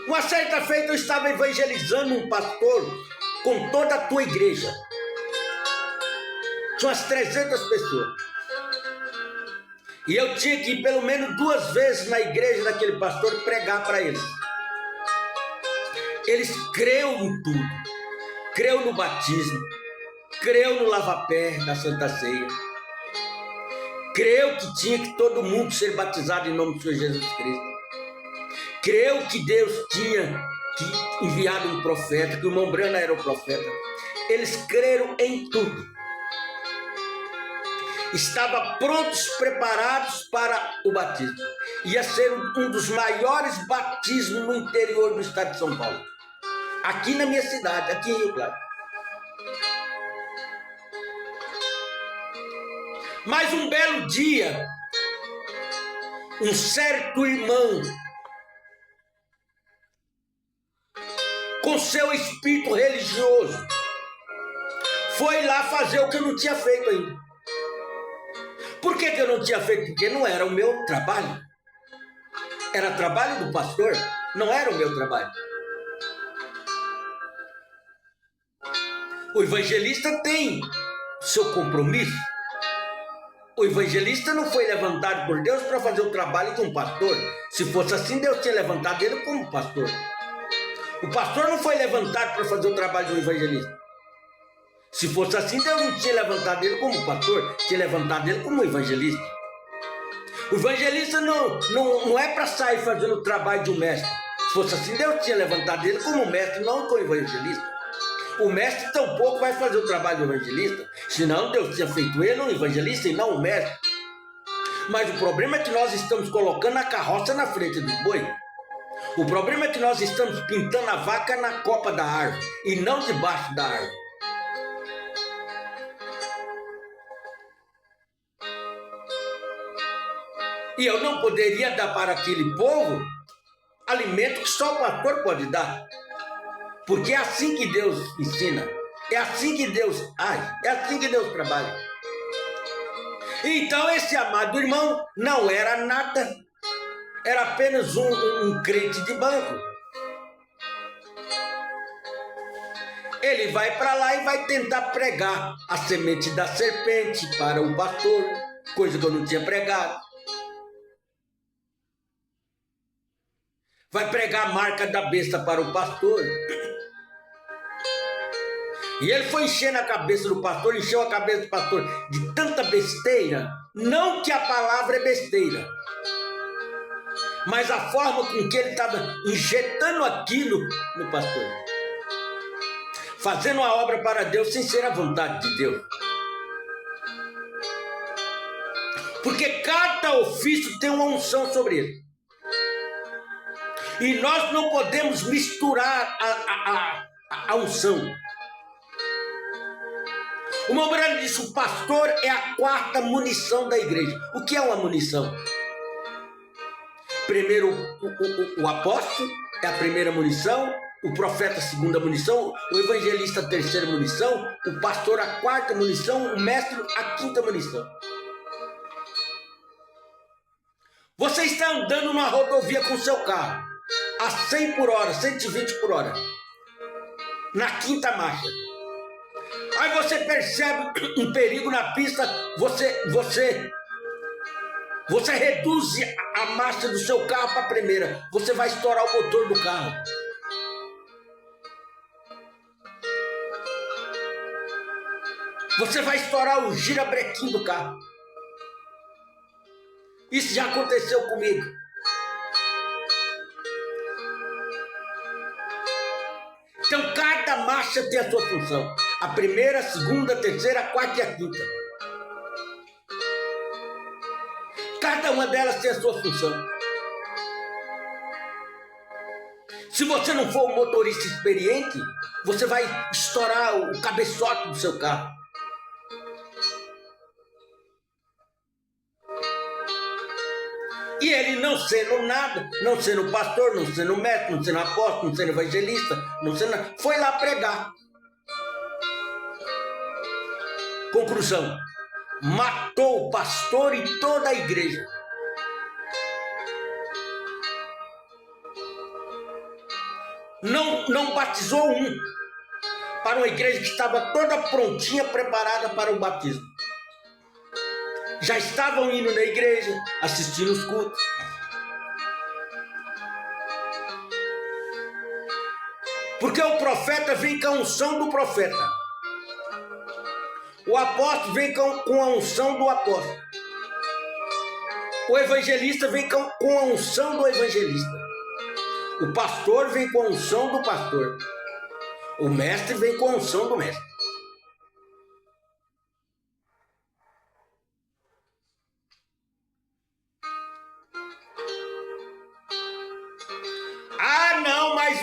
Uma certa feita eu estava evangelizando um pastor com toda a tua igreja. Tinha umas 300 pessoas. E eu tinha que ir pelo menos 2 vezes na igreja daquele pastor pregar para eles. Eles creu em tudo. Creu no batismo. Creu no lava-pé da Santa Ceia. Creu que tinha que todo mundo ser batizado em nome do Senhor Jesus Cristo. Creu que Deus tinha enviado um profeta, que o irmão Brana era o profeta. eles creram em tudo. Estavam prontos, preparados para o batismo. Ia ser um dos maiores batismos no interior do estado de São Paulo. Aqui na minha cidade, aqui em Rio Claro. Mas um belo dia, um certo irmão, com seu espírito religioso, foi lá fazer o que eu não tinha feito ainda. Por que eu não tinha feito? Porque não era o meu trabalho. Era trabalho do pastor, não era o meu trabalho. O evangelista tem seu compromisso. O evangelista não foi levantado por Deus para fazer o trabalho de um pastor. Se fosse assim, Deus tinha levantado ele como pastor. O pastor não foi levantado para fazer o trabalho do evangelista. Se fosse assim, Deus não tinha levantado ele como pastor, tinha levantado ele como evangelista. O evangelista não é para sair fazendo o trabalho de um mestre. Se fosse assim, Deus tinha levantado ele como mestre, não como evangelista. O mestre tampouco vai fazer o trabalho do evangelista, senão Deus tinha feito ele um evangelista e não um mestre. Mas o problema é que nós estamos colocando a carroça na frente do boi. O problema é que nós estamos pintando a vaca na copa da árvore e não debaixo da árvore. E eu não poderia dar para aquele povo alimento que só o pastor pode dar. Porque é assim que Deus ensina, é assim que Deus age, é assim que Deus trabalha. Então esse amado irmão não era nada, era apenas um crente de banco. Ele vai para lá e vai tentar pregar a semente da serpente para o pastor, coisa que eu não tinha pregado. Vai pregar a marca da besta para o pastor. E ele foi enchendo a cabeça do pastor, encheu a cabeça do pastor de tanta besteira. Não que a palavra é besteira, mas a forma com que ele estava injetando aquilo no pastor. Fazendo a obra para Deus sem ser a vontade de Deus. Porque cada ofício tem uma unção sobre ele. E nós não podemos misturar a unção. O meu Moreno disse: o pastor é a quarta munição da igreja. O que é uma munição? Primeiro, o apóstolo é a primeira munição, o profeta a segunda munição, o evangelista a terceira munição, o pastor a quarta munição, o mestre a quinta munição. Você está andando numa rodovia com seu carro a 100 por hora, 120 por hora, na quinta marcha. Aí você percebe um perigo na pista, você reduz a marcha do seu carro para a primeira, você vai estourar o motor do carro. Você vai estourar o girabrequim do carro. Isso já aconteceu comigo. Então cada marcha tem a sua função. A primeira, a segunda, a terceira, a quarta e a quinta. Cada uma delas tem a sua função. Se você não for um motorista experiente, você vai estourar o cabeçote do seu carro. E ele não sendo nada, não sendo pastor, não sendo mestre, não sendo apóstolo, não sendo evangelista, não sendo nada, foi lá pregar. Conclusão: matou o pastor e toda a igreja. Não batizou um, para uma igreja que estava toda prontinha, preparada para o batismo. Já estavam indo na igreja, assistindo os cultos. Porque o profeta vem com a unção do profeta. O apóstolo vem com a unção do apóstolo. O evangelista vem com a unção do evangelista. O pastor vem com a unção do pastor. O mestre vem com a unção do mestre.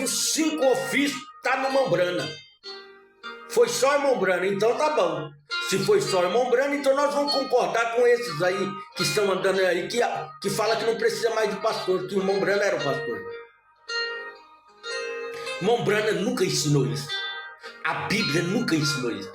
os 5 ofícios tá no Mombrana. Foi só irmão Brana, então tá bom. Se foi só irmão Brana, então nós vamos concordar com esses aí que estão andando aí, que fala que não precisa mais de pastor, que o irmão Brana era o pastor. Irmão Brana nunca ensinou isso. A Bíblia nunca ensinou isso.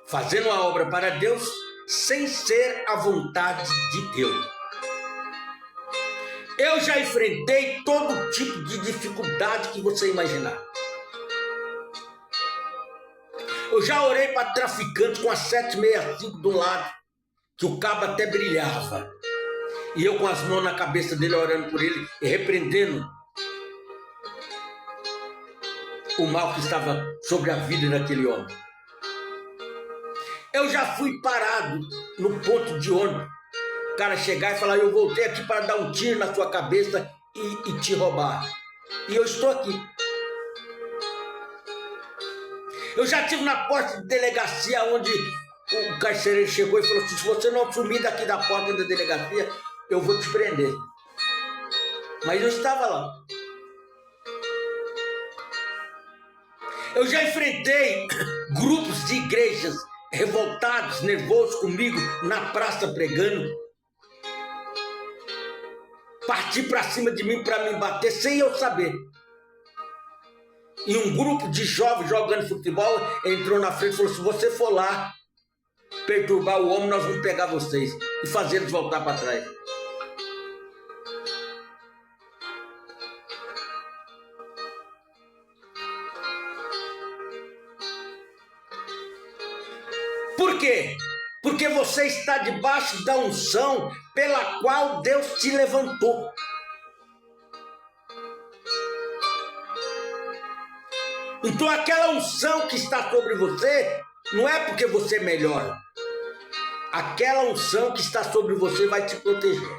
Fazendo a obra para Deus sem ser a vontade de Deus. Eu já enfrentei todo tipo de dificuldade que você imaginar. Eu já orei para traficante com a 765 do lado, que o cabo até brilhava. E eu com as mãos na cabeça dele, orando por ele e repreendendo o mal que estava sobre a vida daquele homem. Eu já fui parado no ponto de ônibus. O cara chegar e falar, eu voltei aqui para dar um tiro na sua cabeça e te roubar. E eu estou aqui. Eu já estive na porta de delegacia onde o carcereiro chegou e falou assim, se você não sumir daqui da porta da delegacia, eu vou te prender. Mas eu estava lá. Eu já enfrentei grupos de igrejas revoltados, nervosos comigo, na praça pregando. Partir para cima de mim para me bater sem eu saber. E um grupo de jovens jogando futebol entrou na frente e falou, se você for lá perturbar o homem, nós vamos pegar vocês e fazer eles voltar para trás. Por quê? Porque você está debaixo da unção pela qual Deus te levantou. Então aquela unção que está sobre você, não é porque você é melhor. Aquela unção que está sobre você vai te proteger.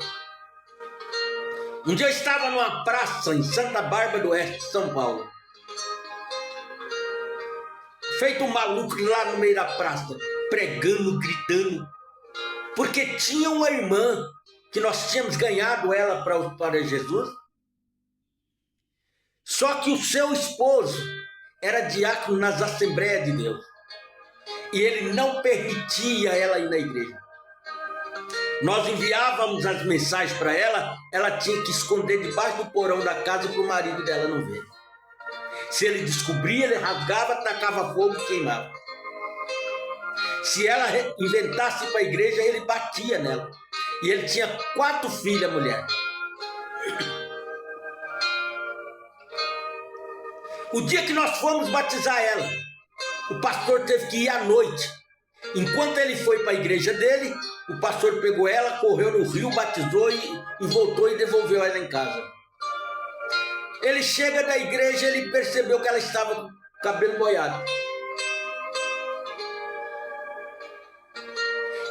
Um dia eu estava numa praça em Santa Bárbara do Oeste, São Paulo. Feito um maluco lá no meio da praça, pregando, gritando. Porque tinha uma irmã que nós tínhamos ganhado ela para Jesus. Só que o seu esposo era diácono nas Assembleias de Deus. E ele não permitia ela ir na igreja. Nós enviávamos as mensagens para ela, ela tinha que esconder debaixo do porão da casa para o marido dela não ver. Se ele descobria, ele rasgava, tacava fogo e queimava. Se ela inventasse para a igreja, ele batia nela. E ele tinha 4 filhas, mulher. O dia que nós fomos batizar ela, o pastor teve que ir à noite. Enquanto ele foi para a igreja dele, o pastor pegou ela, correu no rio, batizou e voltou e devolveu ela em casa. Ele chega da igreja, ele percebeu que ela estava com o cabelo boiado.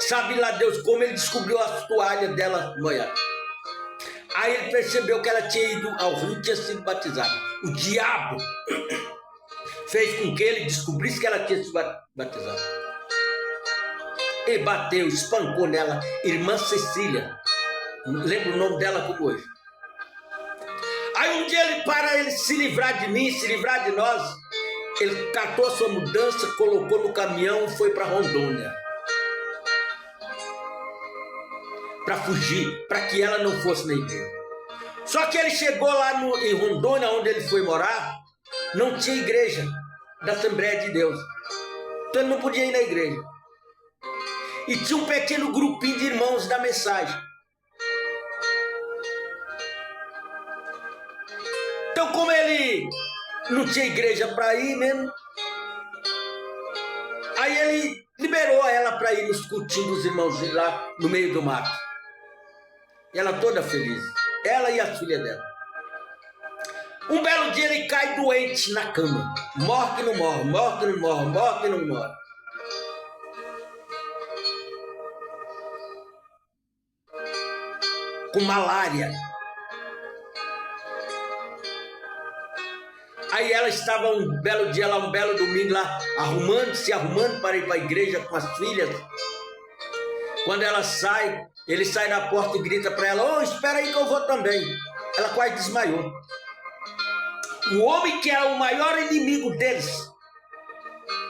Sabe lá Deus como ele descobriu as toalhas dela molhadas. Aí ele percebeu que ela tinha ido ao rio e tinha sido batizada. O diabo fez com que ele descobrisse que ela tinha sido batizada. Ele bateu, espancou nela, irmã Cecília. Lembro o nome dela como hoje. Aí um dia ele, para ele se livrar de mim, se livrar de nós, ele catou a sua mudança, colocou no caminhão e foi para Rondônia. Para fugir, para que ela não fosse na igreja. Só que ele chegou lá em Rondônia, onde ele foi morar, não tinha igreja da Assembleia de Deus. Então ele não podia ir na igreja. E tinha um pequeno grupinho de irmãos da mensagem. Então como ele não tinha igreja para ir mesmo, aí ele liberou ela para ir nos cultinhos dos irmãozinhos lá no meio do mato. E ela toda feliz. Ela e as filhas dela. Um belo dia ele cai doente na cama. Morre que não morre, morre que não morre, morre que não morre. Com malária. Aí ela estava um belo dia lá, um belo domingo lá, se arrumando para ir para a igreja com as filhas. Quando ela sai, ele sai da porta e grita para ela: "Ô, espera aí que eu vou também." Ela quase desmaiou. O homem que era o maior inimigo deles,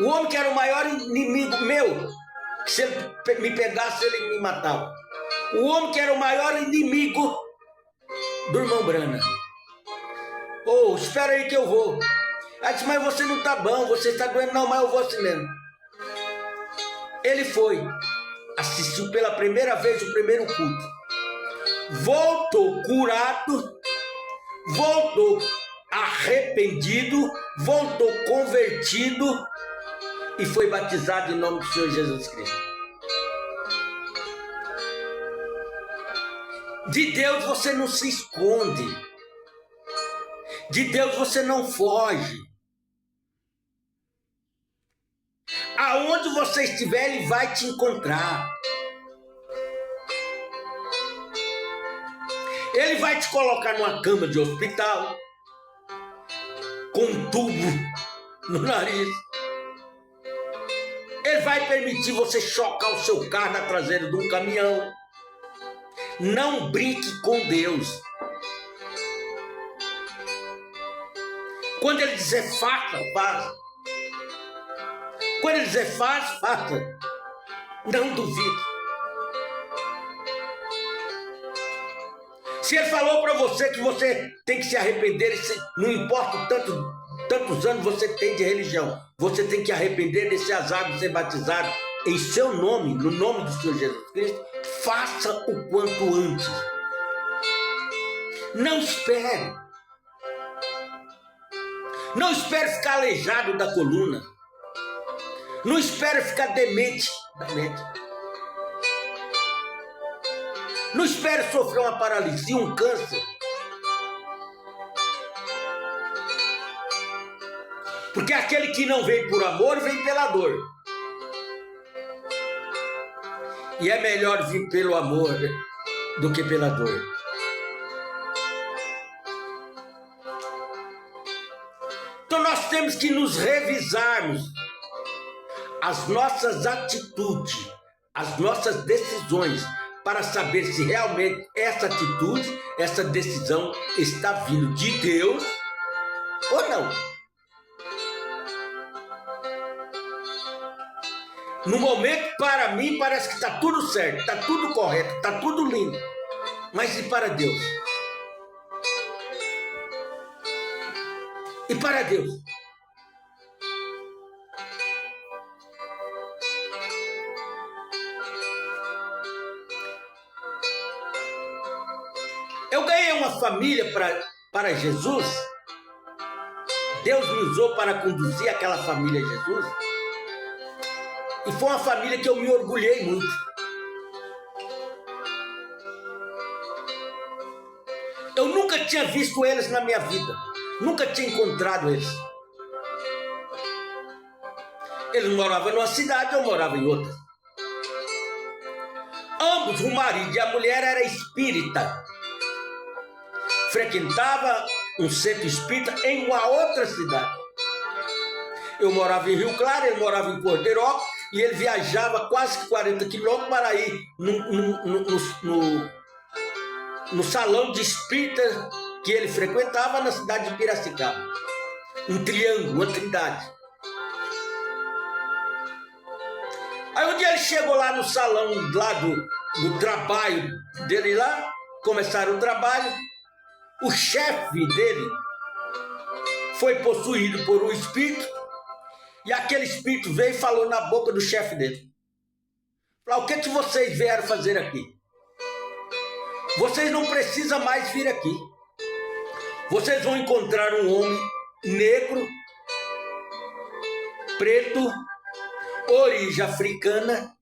o homem que era o maior inimigo meu, que se ele me pegasse, ele me matava. O homem que era o maior inimigo do irmão Brana: "Ô, espera aí que eu vou." Ela disse: "Mas você não está bom, você está doendo." "Não, mas eu vou assim mesmo." Ele foi, assistiu pela primeira vez o primeiro culto, voltou curado, voltou arrependido, voltou convertido e foi batizado em nome do Senhor Jesus Cristo. De Deus você não se esconde, de Deus você não foge. Aonde você estiver, Ele vai te encontrar. Ele vai te colocar numa cama de hospital, com um tubo no nariz. Ele vai permitir você chocar o seu carro na traseira de um caminhão. Não brinque com Deus. Quando Ele dizer faça, faça. Quando Ele dizer faça, faça. Não duvide. Se Ele falou para você que você tem que se arrepender, não importa tantos anos você tem de religião, você tem que arrepender desse azar de ser batizado em seu nome, no nome do Senhor Jesus Cristo. Faça o quanto antes. Não espere. Não espere ficar aleijado da coluna. Não espere ficar demente da mente. Não espere sofrer uma paralisia, um câncer. Porque aquele que não vem por amor, vem pela dor. E é melhor vir pelo amor do que pela dor. Então nós temos que nos revisarmos as nossas atitudes, as nossas decisões, para saber se realmente essa atitude, essa decisão está vindo de Deus ou não. No momento, para mim, parece que está tudo certo, está tudo correto, está tudo lindo. Mas e para Deus? E para Deus? Eu ganhei uma família para Jesus. Deus me usou para conduzir aquela família a Jesus. E foi uma família que eu me orgulhei muito. Eu nunca tinha visto eles na minha vida. Nunca tinha encontrado eles. Eles moravam numa cidade, eu morava em outra. Ambos, o marido e a mulher, era espírita. Frequentava um centro espírita em uma outra cidade. Eu morava em Rio Claro, ele morava em Cordeiro, e ele viajava quase 40 quilômetros para ir no salão de espírita que ele frequentava na cidade de Piracicaba. Um triângulo, uma trindade. Aí um dia ele chegou lá no salão lá do trabalho dele lá, começaram o trabalho, o chefe dele foi possuído por um espírito, e aquele espírito veio e falou na boca do chefe dele. Falou: "O que vocês vieram fazer aqui? Vocês não precisam mais vir aqui. Vocês vão encontrar um homem negro, preto, origem africana,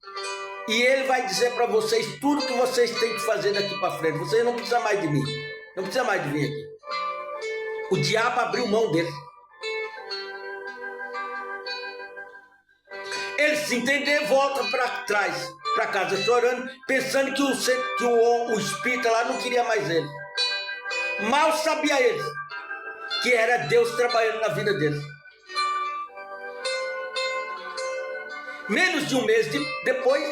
e ele vai dizer para vocês tudo que vocês têm que fazer daqui para frente. Vocês não precisam mais de mim. Não precisam mais de vir aqui." O diabo abriu mão dele. Ele se entender, volta para trás, para casa chorando, pensando que o espírito lá não queria mais ele. Mal sabia ele que era Deus trabalhando na vida deles. Menos de um mês depois,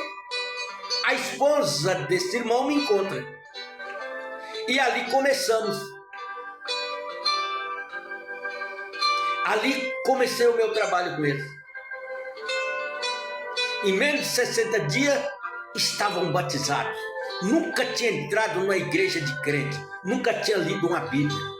a esposa desse irmão me encontra. E ali começamos. Ali comecei o meu trabalho com eles. Em menos de 60 dias, estavam batizados. Nunca tinha entrado numa igreja de crente. Nunca tinha lido uma Bíblia.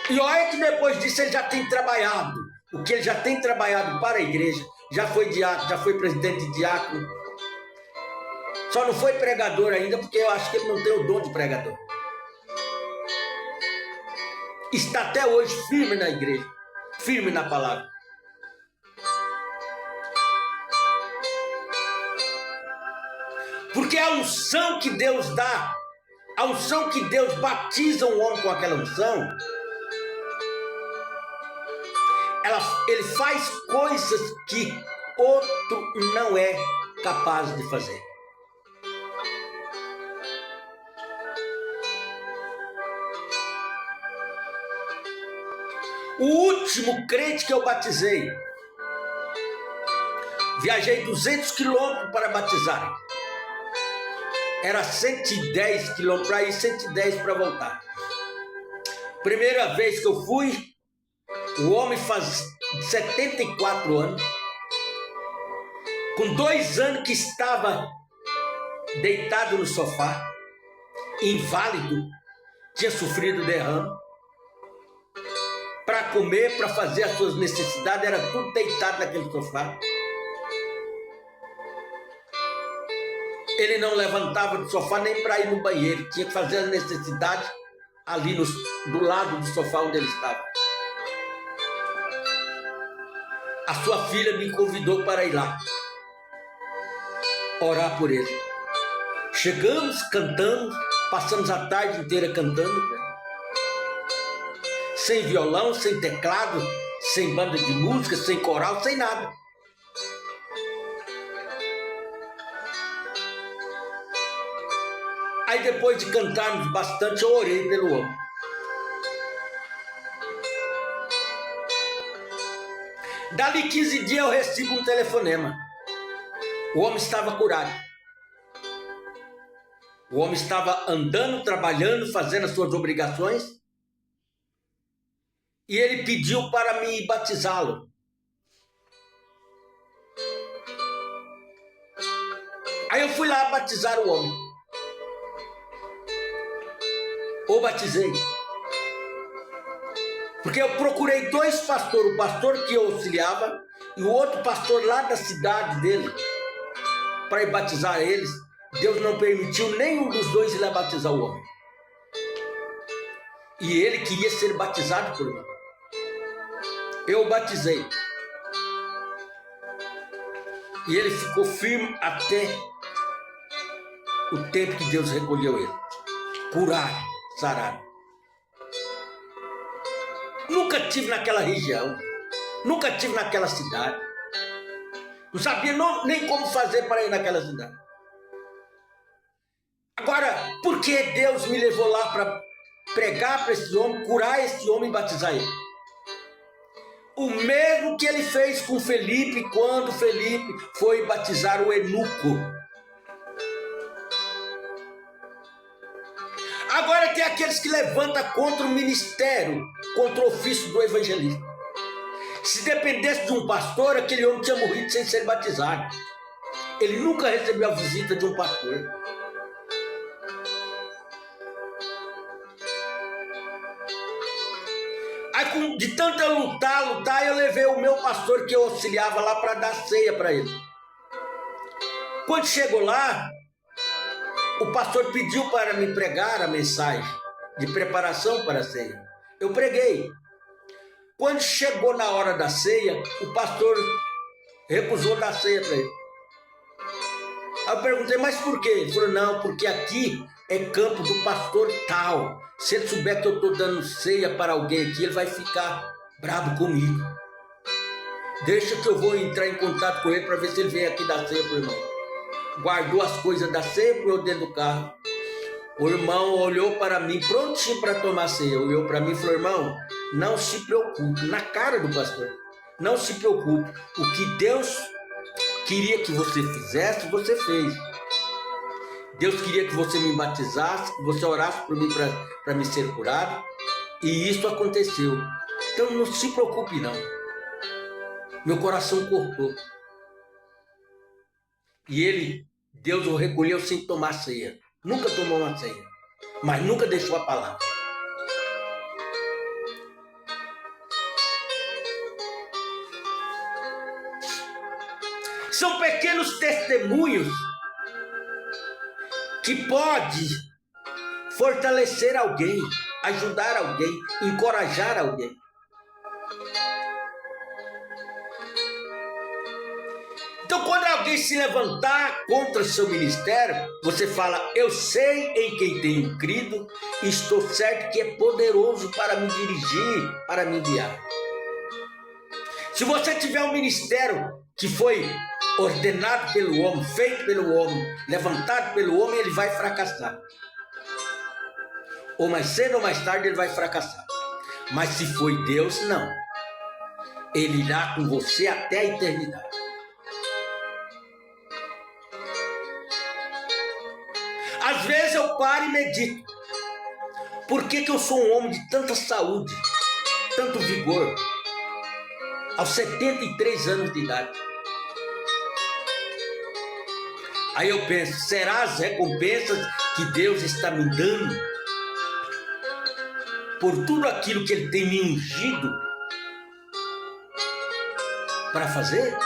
E olha que depois disso ele já tem trabalhado. O que ele já tem trabalhado para a igreja. Já foi diácono, já foi presidente de diácono. Só não foi pregador ainda, porque eu acho que ele não tem o dom de pregador. Está até hoje firme na igreja. Firme na palavra. Porque a unção que Deus dá, a unção que Deus batiza um homem com aquela unção, ele faz coisas que outro não é capaz de fazer. O último crente que eu batizei, viajei 200 quilômetros para batizar. Era 110 quilômetros para ir, 110 para voltar. Primeira vez que eu fui, o homem faz 74 anos, com 2 anos que estava deitado no sofá, inválido, tinha sofrido derrame. Para comer, para fazer as suas necessidades, era tudo deitado naquele sofá. Ele não levantava do sofá nem para ir no banheiro, tinha que fazer as necessidades ali do lado do sofá onde ele estava. A sua filha me convidou para ir lá, orar por ele. Chegamos, cantamos, passamos a tarde inteira cantando, sem violão, sem teclado, sem banda de música, sem coral, sem nada. Aí depois de cantarmos bastante, eu orei pelo homem. Dali 15 dias eu recebo um telefonema. O homem estava curado. O homem estava andando, trabalhando, fazendo as suas obrigações. E ele pediu para me batizá-lo. Aí eu fui lá batizar o homem. O batizei. Porque eu procurei 2 pastores, o pastor que eu auxiliava e o outro pastor lá da cidade dele, para ir batizar eles. Deus não permitiu nenhum dos 2 ir lá batizar o homem. E ele queria ser batizado por mim. Eu o batizei. E ele ficou firme até o tempo que Deus recolheu ele. Curado, sarado. Nunca tive naquela região. Nunca tive naquela cidade. Não sabia nem como fazer para ir naquela cidade. Agora, por que Deus me levou lá para pregar para esse homem, curar esse homem e batizar ele? O mesmo que ele fez com Felipe, quando Felipe foi batizar o eunuco. Agora tem aqueles que levantam contra o ministério, contra o ofício do evangelista. Se dependesse de um pastor, aquele homem tinha morrido sem ser batizado. Ele nunca recebeu a visita de um pastor. Aí, de tanto eu lutar, eu levei o meu pastor que eu auxiliava lá para dar ceia para ele. Quando chegou lá, o pastor pediu para me pregar a mensagem de preparação para a ceia. Eu preguei. Quando chegou na hora da ceia, o pastor recusou dar ceia para ele. Aí eu perguntei, mas por quê? Ele falou, não, porque aqui é campo do pastor tal. Se ele souber que eu estou dando ceia para alguém aqui, ele vai ficar bravo comigo. Deixa que eu vou entrar em contato com ele para ver se ele vem aqui dar ceia pro irmão. Guardou as coisas da ceia pro dentro do carro. O irmão olhou para mim, prontinho para tomar ceia. Olhou para mim e falou: irmão, não se preocupe. Na cara do pastor. Não se preocupe. O que Deus queria que você fizesse, você fez. Deus queria que você me batizasse, que você orasse por mim para me ser curado. E isso aconteceu. Então não se preocupe não. Meu coração cortou. E Deus o recolheu sem tomar ceia. Nunca tomou uma ceia. Mas nunca deixou a palavra. São pequenos testemunhos que pode fortalecer alguém, ajudar alguém, encorajar alguém. Então, quando alguém se levantar contra o seu ministério, você fala: eu sei em quem tenho crido, e estou certo que é poderoso para me dirigir, para me guiar. Se você tiver um ministério que foi ordenado pelo homem, feito pelo homem, levantado pelo homem, ele vai fracassar. Ou mais cedo ou mais tarde ele vai fracassar. Mas se foi Deus, não. Ele irá com você até a eternidade. Às vezes eu paro e medito. Por que eu sou um homem de tanta saúde, tanto vigor, aos 73 anos de idade? Aí eu penso: será as recompensas que Deus está me dando por tudo aquilo que Ele tem me ungido para fazer?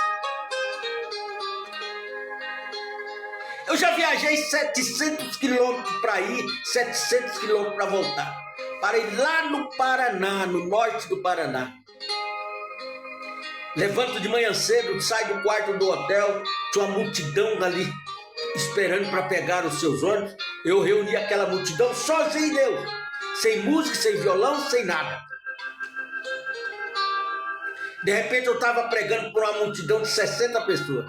Eu já viajei 700 quilômetros para ir, 700 quilômetros para voltar. Parei lá no Paraná, no norte do Paraná. Levanto de manhã cedo, saio do quarto do hotel, tinha uma multidão ali esperando para pegar os seus ônibus. Eu reuni aquela multidão sozinho, Deus, sem música, sem violão, sem nada. De repente eu estava pregando para uma multidão de 60 pessoas.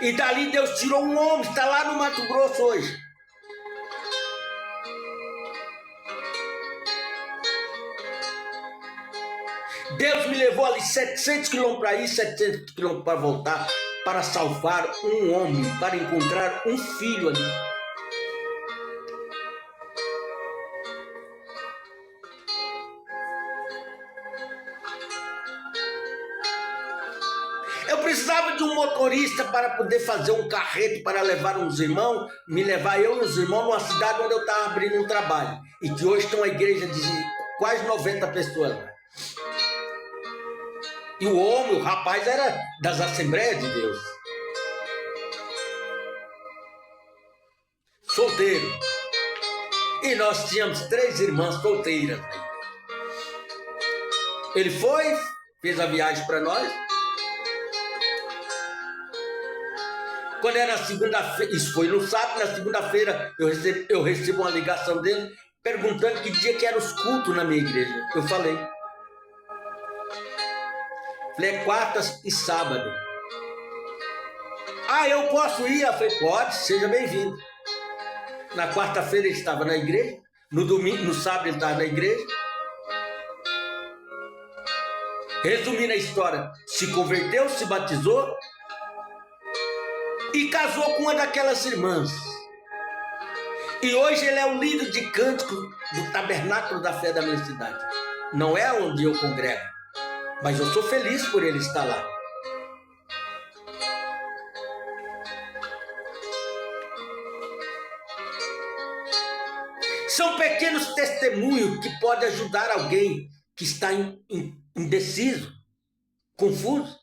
E dali Deus tirou um homem, está lá no Mato Grosso hoje. Deus me levou ali 700 quilômetros para ir, 700 quilômetros para voltar, para salvar um homem, para encontrar um filho ali. Eu precisava de um motorista para poder fazer um carreto para levar uns irmãos, me levar eu e os irmãos numa cidade onde eu estava abrindo um trabalho. E que hoje tem uma igreja de quase 90 pessoas lá. E o homem, o rapaz, era das Assembleias de Deus. Solteiro. E nós tínhamos 3 irmãs solteiras. Ele foi, fez a viagem para nós. Quando era segunda-feira, isso foi no sábado, na segunda-feira eu recebo uma ligação dele perguntando que dia que eram os cultos na minha igreja. Eu falei, é quartas e sábado. Ah, eu posso ir? Eu falei, pode, seja bem-vindo. Na quarta-feira ele estava na igreja, no domingo, no sábado ele estava na igreja. Resumindo a história, se converteu, se batizou e casou com uma daquelas irmãs. E hoje ele é o líder de cântico do Tabernáculo da Fé da minha cidade. Não é onde eu congrego, mas eu sou feliz por ele estar lá. São pequenos testemunhos que podem ajudar alguém que está indeciso, confuso.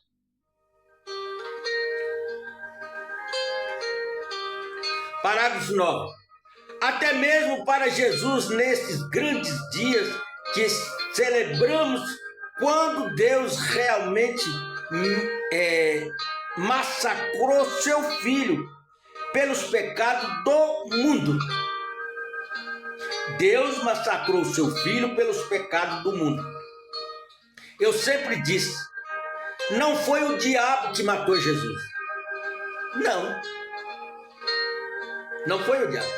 Parágrafo 9. Até mesmo para Jesus, nesses grandes dias que celebramos, quando Deus realmente massacrou seu Filho pelos pecados do mundo. Deus massacrou seu Filho pelos pecados do mundo. Eu sempre disse, Não foi o diabo que matou Jesus. Não. Não foi o diabo.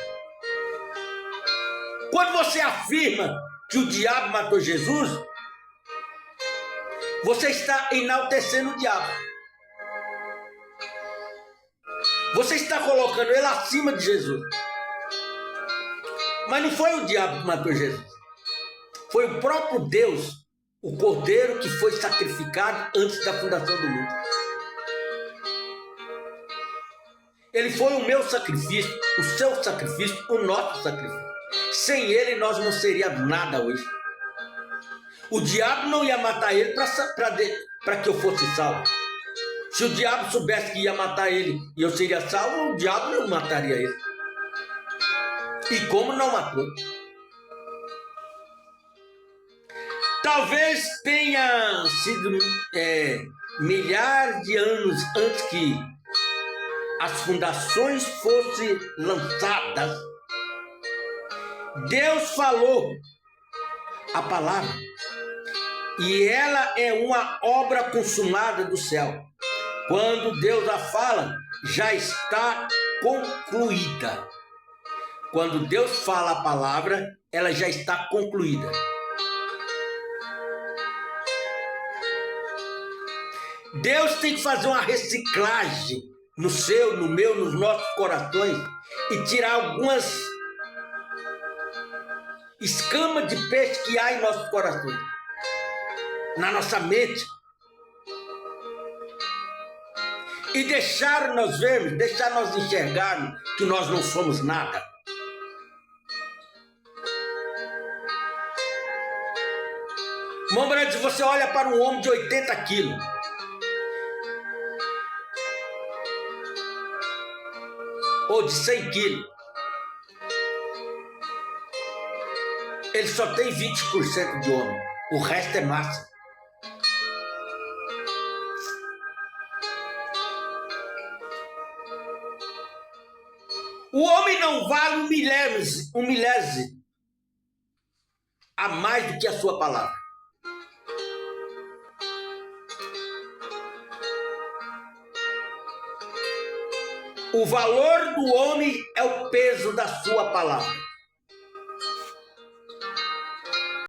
Quando você afirma que o diabo matou Jesus, você está enaltecendo o diabo. Você está colocando ele acima de Jesus. Mas não foi o diabo que matou Jesus. Foi o próprio Deus, o Cordeiro que foi sacrificado antes da fundação do mundo. Ele foi o meu sacrifício, o seu sacrifício, o nosso sacrifício. Sem ele nós não seríamos nada hoje. O diabo não ia matar ele para que eu fosse salvo. Se o diabo soubesse que ia matar ele e eu seria salvo, o diabo não mataria ele. E como não matou? Talvez tenha sido milhares de anos antes que as fundações fossem lançadas. Deus falou a palavra e ela é uma obra consumada do céu. Quando Deus a fala, já está concluída. Quando Deus fala a palavra, ela já está concluída. Deus tem que fazer uma reciclagem no seu, no meu, nos nossos corações e tirar algumas escamas de peixe que há em nossos corações, na nossa mente. E deixar nós vermos, deixar nós enxergarmos que nós não somos nada. Irmão Brandes, você olha para um homem de 80 quilos. Ou de 100 quilos. Ele só tem 20% de homem. O resto é massa. O homem não vale um milésimo a mais do que a sua palavra. O valor do homem é o peso da sua palavra.